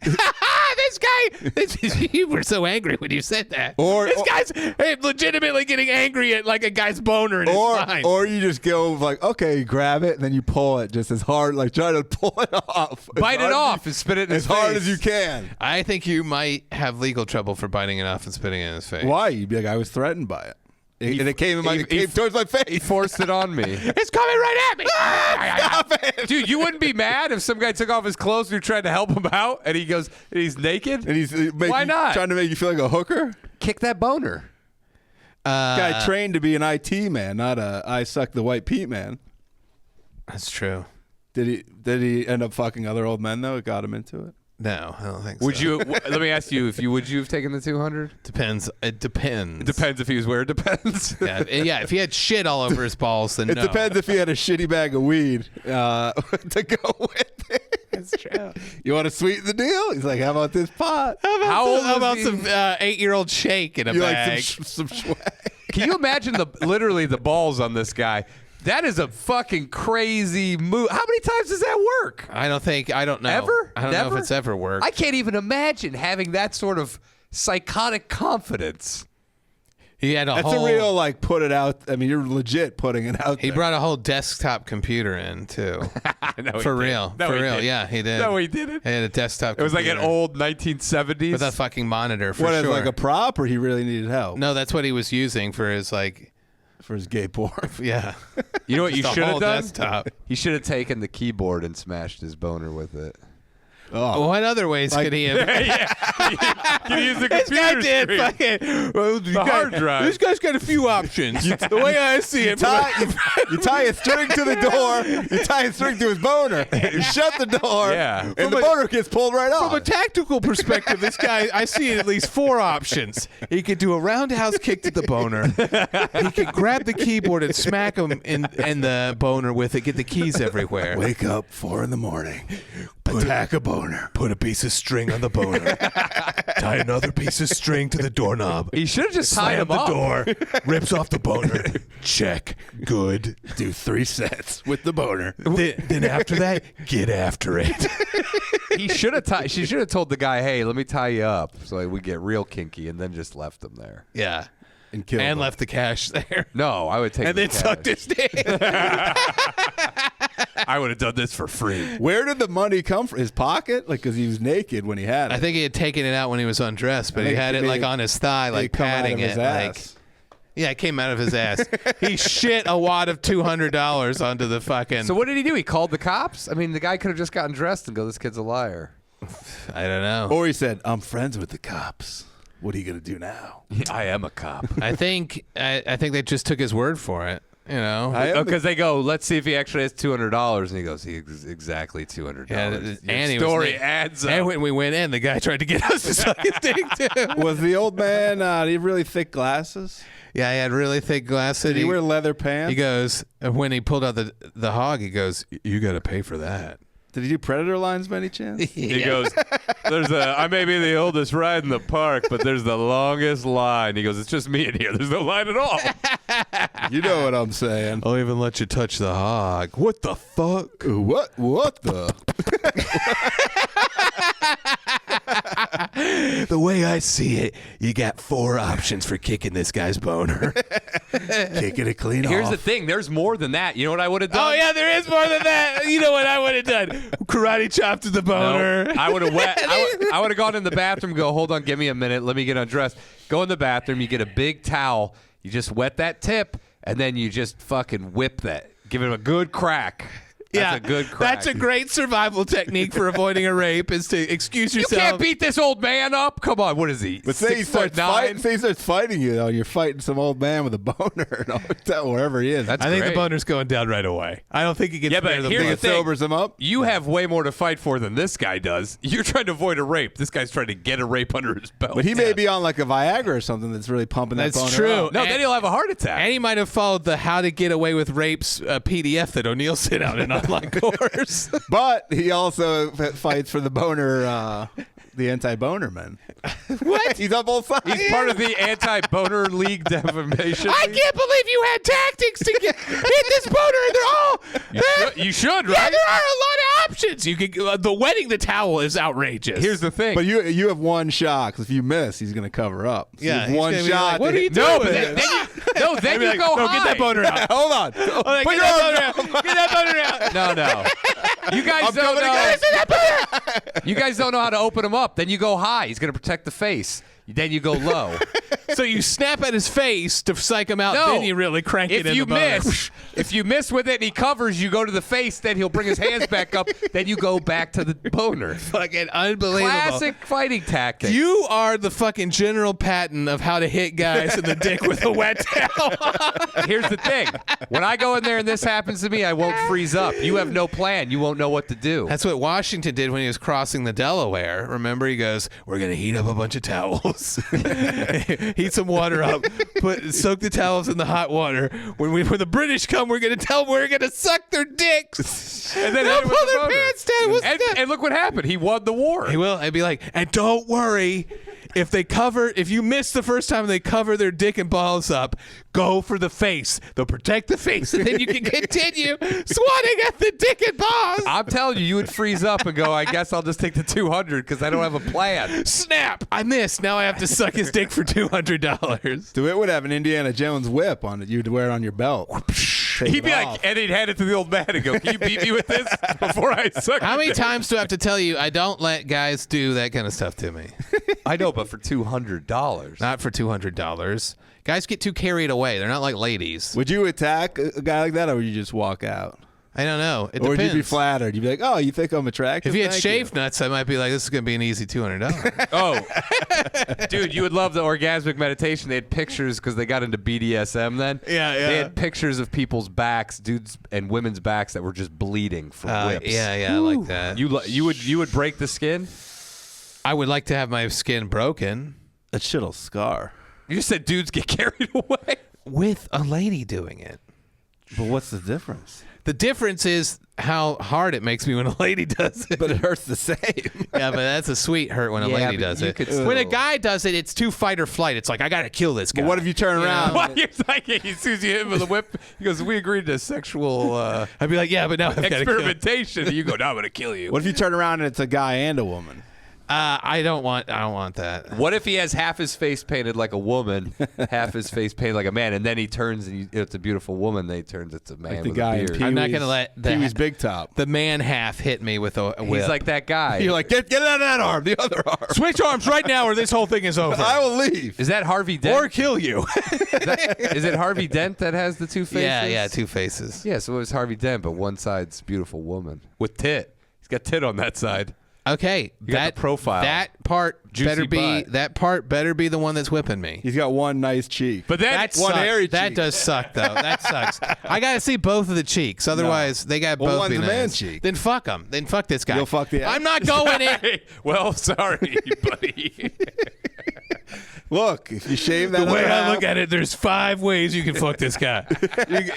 This guy, you were so angry when you said that. This guy's legitimately getting angry at like a guy's boner in his mind. Or you just go like, okay, you grab it and then you pull it just as hard, like try to pull it off. Bite it off and spit it in as his hard face. as you can. I think you might have legal trouble for biting it off and spitting it in his face. Why? You'd be like, I was threatened by it. And it came towards my face. He forced it on me. It's coming right at me. Stop it. Dude, you wouldn't be mad if some guy took off his clothes and you tried to help him out and he goes, and he's naked? And he's Why not? trying to make you feel like a hooker? Kick that boner. Guy trained to be an IT man, not a I suck the white Pete man. That's true. Did he end up fucking other old men though? It got him into it. No, I don't think so. Would you? Let me ask you: would you have taken the 200? Depends. It depends. It depends if he was where it depends. Yeah, if he had shit all over his balls, then It no. depends if he had a shitty bag of weed to go with it. That's true. You want to sweeten the deal? He's like, how about this pot? How old How was about he? some 8-year-old shake in a You bag? like some swag? Can you imagine literally the balls on this guy? That is a fucking crazy move. How many times does that work? I don't know. Ever? I don't know Never? if it's ever worked. I can't even imagine having that sort of psychotic confidence. He had a That's whole. a real like put it out. I mean, you're legit putting it out. He there. brought a whole desktop computer in too. No, For he real. didn't. No, For he real. didn't. Yeah, he did. No, he didn't. He had a desktop It was like an computer old 1970s. with a fucking monitor for What sure. is like a prop, or he really needed help No, that's what he was using for his like. for his gay porn? Yeah. You know what you Just a should have whole done? desktop. He should have taken the keyboard and smashed his boner with it. Oh, What other ways could he have? Can use the This guy computer did screen. fucking. Well, The hard drive. This guy's got a few options. The way I see it. you tie a string to the door. You tie a string to his boner. You shut the door. Yeah. and the boner gets pulled right off. From a tactical perspective, this guy, I see at least 4 options. He could do a roundhouse kick to the boner. He could grab the keyboard and smack him in the boner with it, get the keys everywhere. Wake up 4 a.m. Attack a boner. Put a piece of string on the boner. Tie another piece of string to the doorknob. He should have just tied Slam him the up. door. Rips off the boner. Check. Good. Do 3 sets with the boner. Then after that, get after it. He should have tied. She should have told the guy, "Hey, let me tie you up," so like, we get real kinky, and then just left him there. Yeah. And kill And him. left the cash there. No, I would take. And the then sucked cash. his dick. I would have done this for free. Where did the money come from? His pocket? Like, because he was naked when he had it. I think he had taken it out when he was undressed, but I he think had it it like may- on his thigh, like come out patting of his it. Like, ass. yeah, it came out of his ass. He shit a wad of $200 onto the fucking. So what did he do? He called the cops. I mean, the guy could have just gotten dressed and go, "This kid's a liar." I don't know. Or he said, I'm friends with the cops. What are you going to do now? I am a cop. I think they just took his word for it. You know. I am Because they go, "Let's see if he actually has $200," and he goes, "He's exactly $200." Yeah, Your and he was story naked. adds up. And when we went in, the guy tried to get us to suck his dick too. Was the old man, did he have really thick glasses? Yeah, he had really thick glasses. Did he wear leather pants? He goes when he pulled out the hog. He goes, "You got to pay for that." Did he do Predator lines by any chance? He goes, I may be the oldest ride in the park, but there's the longest line. He goes, "It's just me in here. There's no line at all." You know what I'm saying. I'll even let you touch the hog. What the fuck? What the? The way I see it, you got 4 options for kicking this guy's boner. Kicking it clean Here's off. the thing. There's more than that. You know what I would have done? Oh yeah, there is more than that. You know what I would have done? Karate chop to the boner. No, I would have I would have gone in the bathroom. Go, hold on, give me a minute. Let me get undressed. Go in the bathroom. You get a big towel. You just wet that tip, and then you just fucking whip that. Give him a good crack. That's a good crack. That's a great survival technique for avoiding a rape is to excuse You yourself. can't beat this old man up. Come on, what is he? But say he 6'9"? starts fighting you, though, and you're fighting some old man with a boner and wherever he is. That's I think great. the boner's going down right away. I don't think he gets Yeah, but rid of the here's blood. the thing. sobers him up. You have way more to fight for than this guy does. You're trying to avoid a rape. This guy's trying to get a rape under his belt. But he may be on like a Viagra or something that's really pumping that That's boner true. up. No, And- then he'll have a heart attack. And he might have followed the How to Get Away with Rapes PDF that O'Neill sent out in online course. But he also fights for the boner, the anti-boner men. What? He's on both sides. He's part of the anti-boner league defamation. I can't believe you had tactics to hit this boner. And they're all. You should, Yeah, right? there are a lot of options. You can the wetting the towel is outrageous. Here's the thing. But you have one shot, 'cause if you miss, he's going to cover up. So you have he's one gonna be shot. like, what to are you hit- doing no, with but it? then you Like, go no, high. get that boner out. Hold on. Oh, like, Put get your that arms boner out. Get that boner out. No. You guys I'm don't coming know. again. You guys don't know how to open him up. Then you go high. He's going to protect the face. Then you go low. So you snap at his face to psych him out. No. Then you really crank it If in you the boner. if you miss with it and he covers, you go to the face. Then he'll bring his hands back up. Then you go back to the boner. Fucking unbelievable. Classic fighting tactic. You are the fucking General Patton of how to hit guys in the dick with a wet towel. Here's the thing. When I go in there and this happens to me, I won't freeze up. You have no plan. You won't know what to do. That's what Washington did when he was crossing the Delaware. Remember, he goes, "We're gonna heat up a bunch of towels, heat some water up, soak the towels in the hot water. When the British come, we're gonna tell them we're gonna suck their dicks, And then they'll hit him with pull the their boner. pants down." And look what happened. He won the war. He will. I'd be like, and don't worry, if you miss the first time they cover their dick and balls up, go for the face. They'll protect the face, and then you can continue swatting at the dick and balls. I'm telling you, you would freeze up and go, I guess I'll just take the 200 because I don't have a plan. Snap! I missed. Now I have to suck his dick for $200. DeWitt would have an Indiana Jones whip on it. You'd wear it on your belt. Take He'd it be off. like, and he'd hand it to the old man and go, can you beat me with this before I suck How your many dick?" times do I have to tell you I don't let guys do that kind of stuff to me? I know, but for $200. Not for $200. Guys get too carried away. They're not like ladies. Would you attack a guy like that, or would you just walk out? I don't know. It Or would depends. you be flattered? You'd be like, oh, you think I'm attractive? If you had Thank shaved nuts, I might be like, this is going to be an easy $200. Oh, dude, you would love the orgasmic meditation. They had pictures because they got into BDSM then. Yeah, yeah. They had pictures of people's backs, dudes and women's backs that were just bleeding from whips. yeah, I like that. You would break the skin? I would like to have my skin broken That shit'll scar. You just said dudes get carried away. with a lady doing it. But what's the difference? The difference is how hard it makes me when a lady does it. But it hurts the same. Yeah, but that's a sweet hurt when a Yeah, lady but does you it. could When a still- guy does it, it's too fight or flight. It's like, I got to kill this guy. But what if you turn around? What? You're like, as soon as you hit him with a whip, he goes, we agreed to sexual I'd be like, yeah, but now I've got to kill. experimentation. And you go, no, I'm going to kill you. What if you turn around and it's a guy and a woman? I don't want that. What if he has half his face painted like a woman, half his face painted like a man, and then he turns and it's a beautiful woman, then he turns it's a man Like the with guy a in beard. Pee-wee's, I'm not gonna let the- Pee-wee's Big Top. The man half hit me with a whip. He's like that guy. You're like, get out of that arm, the other arm. Switch arms right now, or this whole thing is over. I will leave. Is that Harvey Dent? Or kill you. Is it Harvey Dent that has the two faces? yeah, two faces. Yeah, so it was Harvey Dent, but one side's beautiful woman with tit. He's got tit on that side. Okay, You got the profile. That part Juicy better be butt. that part better be the one that's whipping me. He's got one nice cheek. But then That one sucks. hairy That cheek. does suck though. That sucks. I gotta see both of the cheeks. Otherwise, they got Well, both one's be a nice. man cheek. Then fuck them. Then fuck this guy. You'll fuck the I'm not going in. Hey, well, sorry, buddy. Look, if you shave that The way other I half- look at it, there's 5 ways you can fuck this guy.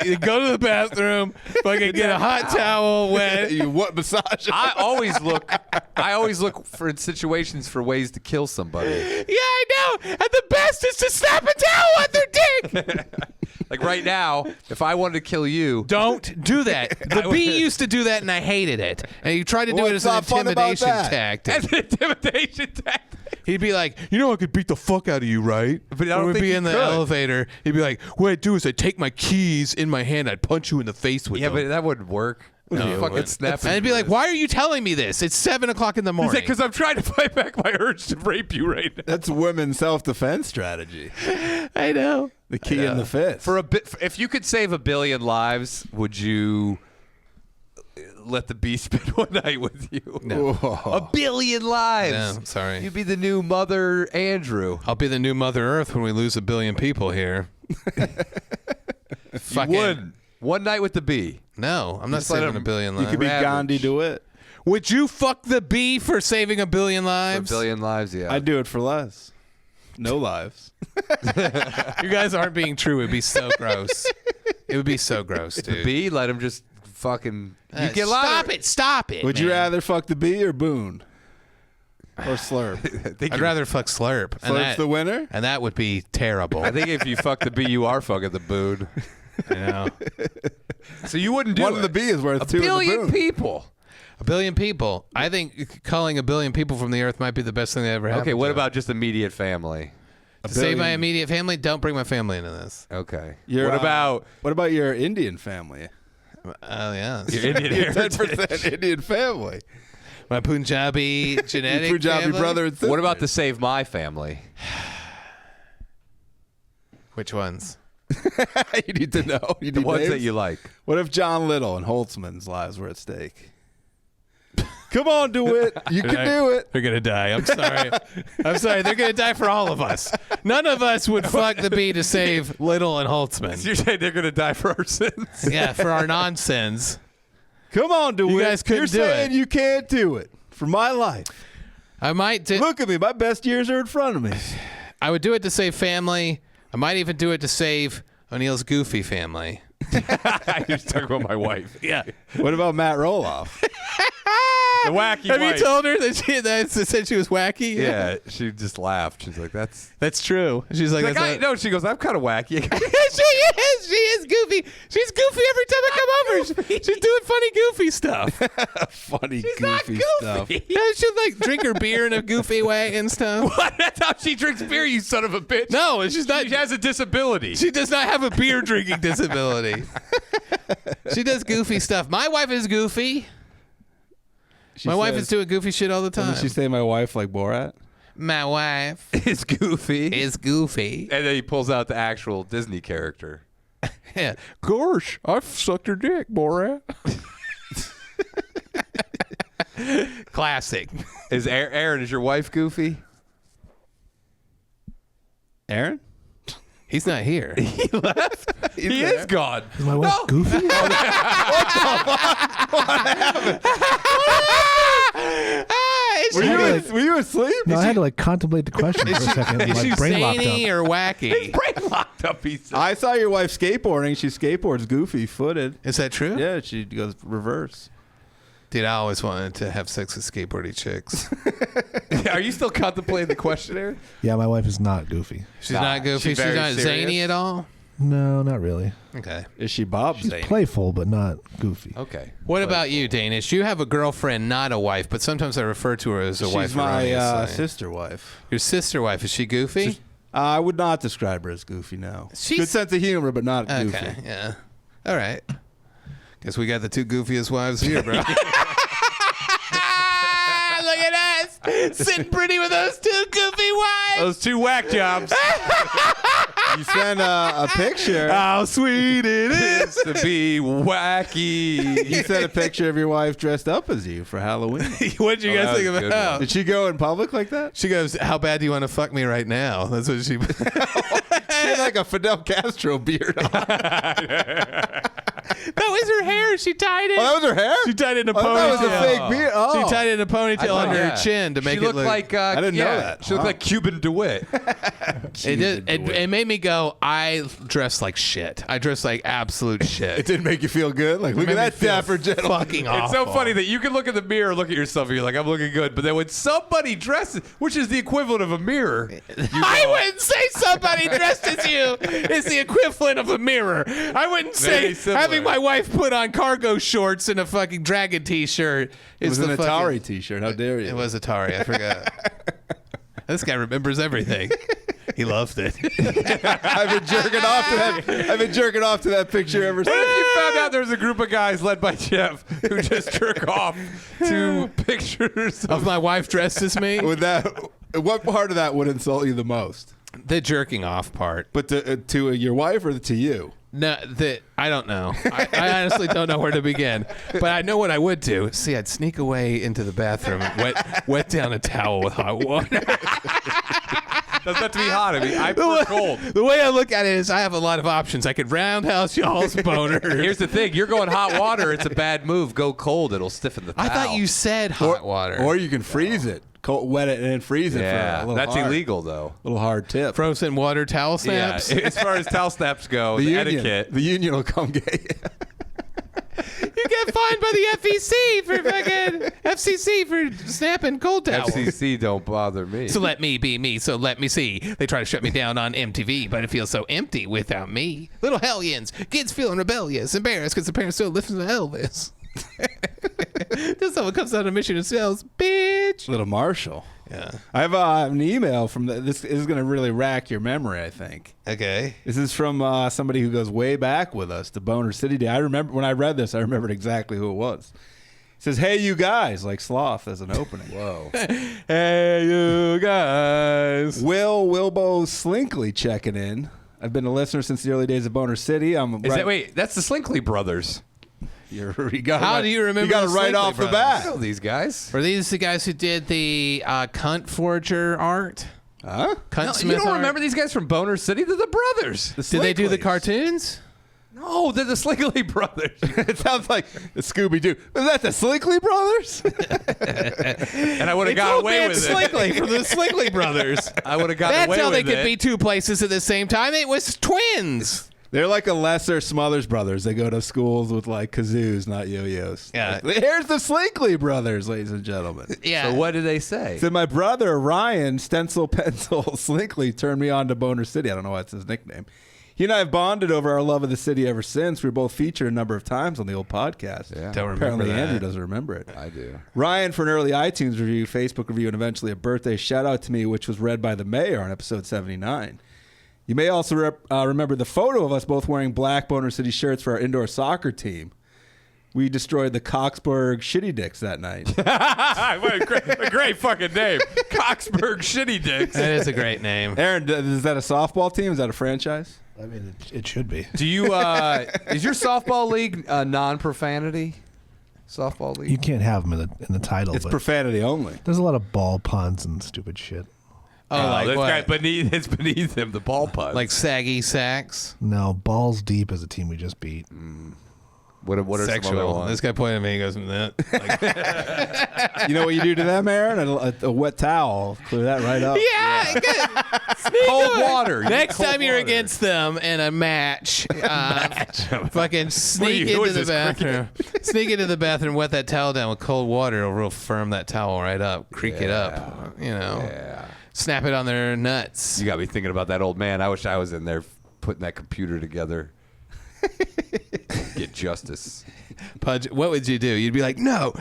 You go to the bathroom, fucking get a hot towel wet. you what massage? I always look for situations for ways to kill somebody. Yeah, I know. And the best is to snap a towel on their dick. Like right now, if I wanted to kill you, Don't do that. The bee used to do that, and I hated it. And he tried to do it What's as an not fun about intimidation that? tactic. as an intimidation tactic. He'd be like, you know I could beat the fuck out of you, right? But I don't When we'd think be you in the could. elevator, he'd be like, what I'd do is I'd take my keys in my hand, I'd punch you in the face with Yeah, them. but that wouldn't work. No, You it fucking wouldn't. snap. And I'd be like, why are you telling me this? It's 7 o'clock in the He's morning. like, because I'm trying to fight back my urge to rape you right now. That's women's self-defense strategy. I know. The key in the fist. For a bit, if you could save 1 billion lives, would you let the bee spend one night with you? No. Whoa. 1 billion lives. No, sorry. You'd be the new Mother Andrew. I'll be the new Mother Earth when we lose 1 billion people here. Fucking, Wouldn't. One night with the bee. No, I'm not Just let saving him- 1 billion You lives. could be Ravage. Gandhi DeWitt. Would you fuck the bee for saving 1 billion For 1 lives? billion lives, yeah. I'd do it for less. No lives. You guys aren't being true. It'd be so gross. It would be so gross, dude. The bee, let him just fucking. You get a lot Stop of, it! Stop it! Would you man. rather fuck the bee or Boone? Or Slurp? I think I'd you- rather fuck Slurp. And Slurp's the winner? and that would be terrible. I think if you fuck the bee, you are fucking the boon. I know. So you wouldn't do One it. of the bee is worth 1 two of the billion Boone. people. 1 billion people. I think culling 1 billion people from the earth might be the best thing that ever happened. Okay, what to about just immediate family? to save my billion? immediate family? Don't bring my family into this. Okay. Your, What about your Indian family? Oh yeah, your Indian Your heritage? 10% Indian family. my Punjabi genetic Your Punjabi family? brother and sister. What about to save my family? Which ones? You need to know. You The need ones names? that you like. What if John Little and Holtzman's lives were at stake? Come on, DeWitt. You can do it. They're gonna die. I'm sorry. I'm sorry, they're gonna die for all of us. None of us would fuck the bee to save Little and Holtzman. You're saying they're going to die for our sins? Yeah, for our nonsense. Come on, DeWitt. guys couldn't You're do saying it. you can't do it. For my life. I might do. Look at me. My best years are in front of me. I would do it to save family. I might even do it to save O'Neill's goofy family. You're talking about my wife. Yeah. What about Matt Roloff? The wacky Have wife. you told her that said she was wacky? Yeah, she just laughed. She's like, That's true. She's like, no, she goes, I'm kind of wacky. She is goofy. She's goofy every time I come over. She's doing funny, goofy stuff. Funny, She's not goofy stuff. goofy. Yeah, she'll like drink her beer in a goofy way and stuff. What? That's how she drinks beer, you son of a bitch. No, she's not. She has a disability. She does not have a beer drinking disability. She does goofy stuff. My wife is goofy. My wife is doing goofy shit all the time. Doesn't she say my wife like Borat? My wife It's goofy. is goofy. And then he pulls out the actual Disney character. Yeah. Gosh, I've sucked her dick, Borat. Classic. Is Aaron, is your wife goofy? Aaron? He's not here. He left. He is gone. Is my wife goofy? Were you asleep? No, I had to like contemplate the question for a second. Is she My brain locked zany up. or wacky? Brain locked up, he said. I saw your wife skateboarding. She skateboards goofy footed. Is that true? Yeah, she goes reverse. Dude, I always wanted to have sex with skateboardy chicks. Are you still contemplating the question, Aaron? Yeah, my wife is not goofy. She's not goofy. she's She's very not zany serious? at all. No, not really. Okay. Is she Bob She's Zane? playful, but not goofy. Okay. What about you, Danish? You have a girlfriend, not a wife, but sometimes I refer to her as a wife. She's my erroneously. sister wife. Your sister wife, is she goofy? I would not describe her as goofy, no. She's- Good sense of humor, but not goofy. Okay, yeah. All right. Guess we got the two goofiest wives here, bro. Look at us sitting pretty with those two goofy wives. Those two whack jobs. You sent a picture. How sweet it is. To be wacky. You sent a picture of your wife dressed up as you for Halloween. What'd you Oh, guys that think was a good about? one. Did she go in public like that? She goes, "How bad do you want to fuck me right now?" That's what she. She had like a Fidel Castro beard on. That was her hair. She tied it. Oh, that was her hair? She tied it in a Oh, ponytail. that was a fake beard. Oh. She tied it in a ponytail under her chin to make she it looked look like. I didn't know that. She looked like Cuban DeWitt. It made me go, I dress like shit. I dress like absolute It shit. didn't make you feel good? Like, look at made me that feel dapper gentleman. fucking It's so awful. funny that you can look in the mirror, look at yourself, and you're like, I'm looking good. But then when somebody dresses, which is the equivalent of a mirror, I wouldn't say somebody dressed as you is the equivalent of a mirror. I wouldn't say Very similar. having my wife put on cargo shorts and a fucking Dragon t-shirt It is was an the Atari fucking, t-shirt. How dare you? It was Atari. I forgot. This guy remembers everything. He loved it. I've been jerking off to that. I've been jerking off to that picture ever what since. if you found out there's a group of guys led by Jeff who just jerk off to pictures Of my wife dressed as me. Would that? What part of that would insult you the most? The jerking off part. But to your wife or to you? No, I don't know. I honestly don't know where to begin. But I know what I would do. See, I'd sneak away into the bathroom and wet down a towel with hot water. Doesn't have to be hot. I mean, I prefer cold. The way I look at it is I have a lot of options. I could roundhouse y'all's boner. Here's the thing: you're going hot water. It's a bad move. Go cold. It'll stiffen the towel. I thought you said hot water. Or you can freeze it, wet it, and then freeze it. Yeah, for a little that's hard, illegal though. Little hard tip. Frozen water towel snaps. Yeah, as far as towel snaps go, the the union, etiquette. the union will come get you. You get fined by the FEC for fucking FCC for snapping cold towels. FCC don't bother me. So let me be me. So let me see. They try to shut me down on MTV, but it feels so empty without me. Little hellions, kids feeling rebellious, embarrassed because the parents still listen to Elvis. Then someone comes out of mission and sells, bitch. Little Marshall. Yeah. I have an email from this is going to really rack your memory, I think. Okay. This is from somebody who goes way back with us to Boner City Day. I remember when I read this, I remembered exactly who it was. It says, "Hey, you guys," like sloth as an opening. Whoa. Hey, you guys. Wilbo Slinkley checking in. I've been a listener since the early days of Boner City. Wait, that's the Slinkley brothers. You got How do you remember You got the it right Slinkley off the brothers? I know bat. these guys. Were these the guys who did the cunt forger art? Huh? Cunt No, Smith you don't art? remember these guys from Boner City? They're the brothers. Did they do the Slinkleys. cartoons? No, they're the Slinkley brothers. It sounds like the Scooby Doo. Was that the Slinkley brothers? And I would have got away with it. Slinkley from the Slinkley brothers. I would have gotten That's away how with they could it. be two places at the same time. It was twins. They're like a lesser Smothers Brothers. They go to schools with like kazoos, not yo-yos. Yeah. Like, here's the Slinkley Brothers, ladies and gentlemen. Yeah. So what did they say? So my brother Ryan Stencil Pencil Slinkley turned me on to Boner City. I don't know why it's his nickname. He and I have bonded over our love of the city ever since. We were both featured a number of times on the old podcast. Yeah. Don't remember Apparently that. Andrew doesn't remember it. I do. Ryan for an early iTunes review, Facebook review, and eventually a birthday shout out to me, which was read by the mayor on episode 79. You may also remember the photo of us both wearing black Boner City shirts for our indoor soccer team. We destroyed the Coxburg Shitty Dicks that night. What a great fucking name. Coxburg Shitty Dicks. That is a great name. Aaron, is that a softball team? Is that a franchise? I mean, it should be. Do you, is your softball league non-profanity? Softball league? You can't have them in the title. It's but profanity only. there's a lot of ball puns and stupid shit. Oh, like this what? guy it's beneath him, the ball puns. Like saggy sacks? No, balls deep is a team we just beat. what are some other Sexual. ones? This guy pointed at me. He goes, that. Like, You know what you do to them, Aaron? A wet towel. Clear that right up. Cold water. Next Cold time you're water. against them in a match, fucking sneak who into is the this, bathroom. Sneak into the bathroom, wet that towel down with cold water. It'll real firm that towel right up, creak it up. You know, Yeah. snap it on their nuts. You got me thinking about that old man. I wish I was in there putting that computer together. Get justice. Pudge, what would you do? You'd be like, no.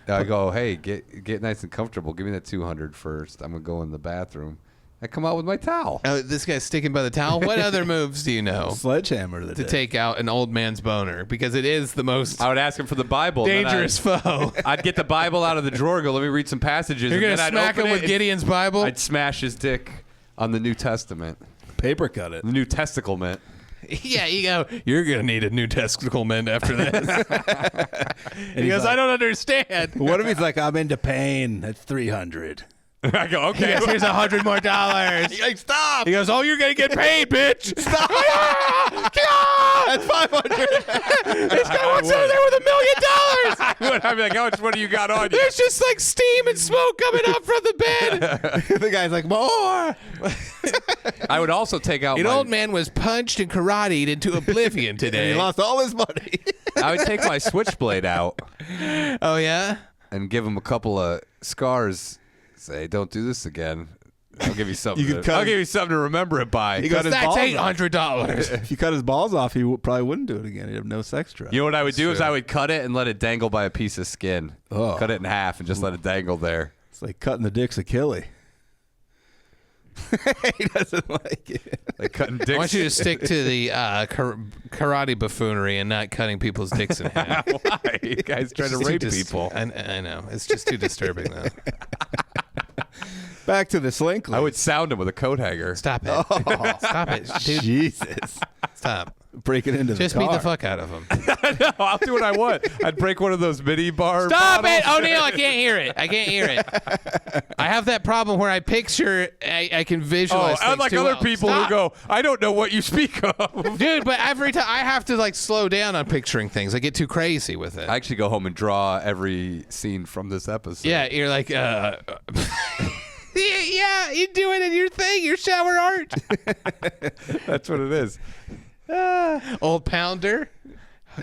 I go, hey, get nice and comfortable. Give me that 200 first. I'm gonna go in the bathroom. I come out with my towel. Oh, this guy's sticking by the towel. What other moves do you know Sledgehammer to the to dick. take out an old man's boner? Because it is the most I would ask him for the Bible. and then dangerous foe. I'd get the Bible out of the drawer. Go, let me read some passages. You're and gonna then I'd smack open him it with and Gideon's Bible. I'd smash his dick on the New Testament, Paper cut it. the New Testiclement. Yeah, you go, you're going to need a new testicle mend after this. He goes, like- I don't understand. What if he's like, I'm into pain. That's 300. I go, He okay. goes, here's $100 more. Like, stop. He goes, oh, you're going to get paid, bitch. Stop. That's 500. This guy walks over there with $1 million. I'd be like, how much money you got on you? There's just like steam and smoke coming up from the bed. The guy's like, more. I would also take out An my, old man was punched and karateed into oblivion And today. he lost all his money. I would take my switchblade out Oh, yeah? and give him a couple of scars. Say, don't do this again. I'll give you something. You could cut I'll his- give you something to remember it by. He cut his That's balls off. $800. If you cut his balls off, he probably wouldn't do it again. He'd have no sex drive. You know what I would do is I would cut it and let it dangle by a piece of skin. Oh. Cut it in half and just let it dangle there. It's like cutting the dick's Achilles. He doesn't like it. Like cutting dicks. I want you to stick to the karate buffoonery and not cutting people's dicks in half. Why? You guys trying to It's rape too people. I know. It's just too disturbing, though. Back to the Slinkley. I would sound him with a coat hanger. Stop it. Stop it, dude. Jesus. Stop. Breaking into Just the car. beat the fuck out of him. No, I'll do what I want. I'd break one of those mini bar. Stop bottles. it, O'Neill. I can't hear it. I can't hear it. I have that problem where I picture, I can Oh, visualize things unlike too other well. people Stop. who go, I don't know what you speak of. Dude, but every time I have to like slow down on picturing things. I get too crazy with it. I actually go home and draw every scene from this episode. Yeah, you're like, yeah, you do it in your thing, your shower art. That's what it is. Old pounder,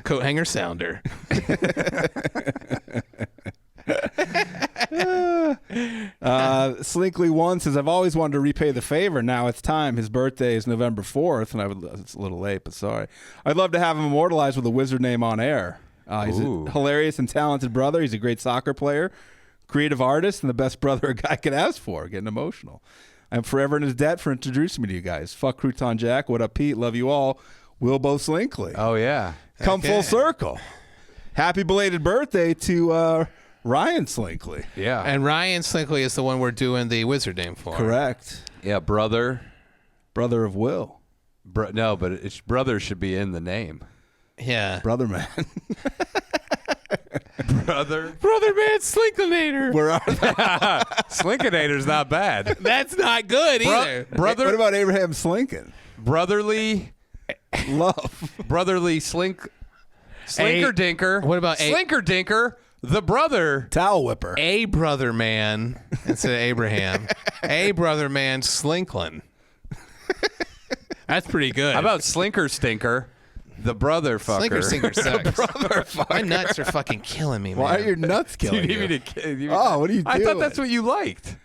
coat hanger sounder. Slinkley one says, I've always wanted to repay the favor. Now it's time. His birthday is November 4th, and it's a little late, but sorry. I'd love to have him immortalized with a wizard name on air. He's Ooh. a hilarious and talented brother. He's a great soccer player, creative artist, and the best brother a guy could ask for. Getting emotional. I'm forever in his debt for introducing me to you guys. Fuck Crouton Jack. What up, Pete? Love you all. Wilbo Slinkley. Oh, yeah. Come full circle. Happy belated birthday to Ryan Slinkley. Yeah. And Ryan Slinkley is the one we're doing the wizard name for. Correct. yeah, brother. Brother of Will. No, but brother should be in the name. Yeah. Brother man. Brother. Brother man Slinklinator. Where are they? Slinkinator's not bad. That's not good either. Brother. What about Abraham Slinkin? Brotherly. Love. Brotherly Slinker Dinker. What about Slinker Dinker? The brother. Towel whipper. A brother man instead of Abraham. A brother man Slinklin. That's pretty good. How about Slinker Stinker, the brother fucker? Slinker Stinker sucks. My nuts are fucking killing me, man. Why are your nuts Do killing you you? need me to? Oh, what are you I doing? thought that's what you liked.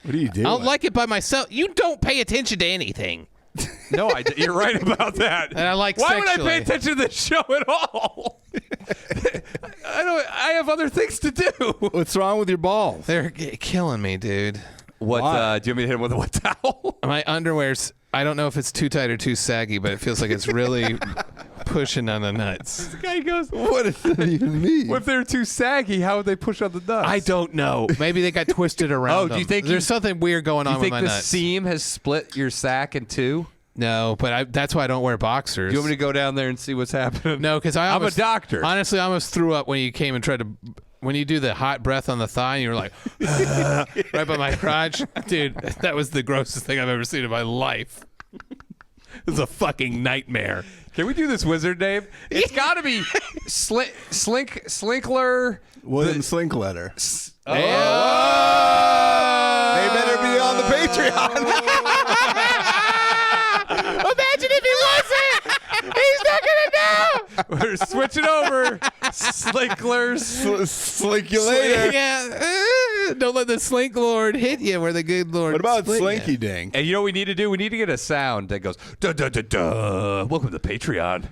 What are you doing? I don't like it by myself. You don't pay attention to anything. No, you're right about that. And I like Why would I sexually. pay attention to this show at all? I have other things to do. What's wrong with your balls? They're killing me, dude. What? Do you want me to hit him with a wet towel? My underwear's, I don't know if it's too tight or too saggy, but it feels like it's really pushing on the nuts. The guy goes, What does that even mean? if they're too saggy, how would they push on the nuts? I don't know. Maybe they got twisted around. Oh, do you them. think there's something weird going Do you on with think my the nuts? seam has split your sack in two? No, but that's why I don't wear boxers. Do you want me to go down there and see what's happening? No, because I'm a doctor. Honestly, I almost threw up when you came and tried to. When you do the hot breath on the thigh, and you were like, right by my crotch, dude. That was the grossest thing I've ever seen in my life. It was a fucking nightmare. Can we do this wizard name? It's got to be Slinkler. William Slinkletter. Oh. They better be on the Patreon. Imagine if he wasn't. He's not gonna know. We're switching over. Slinklers. Slink you later. Yeah. Don't let the slink lord hit you where the good lord. What about split Slinky ya. Dink? And you know what we need to do? We need to get a sound that goes, duh, duh, duh, duh. Welcome to Patreon.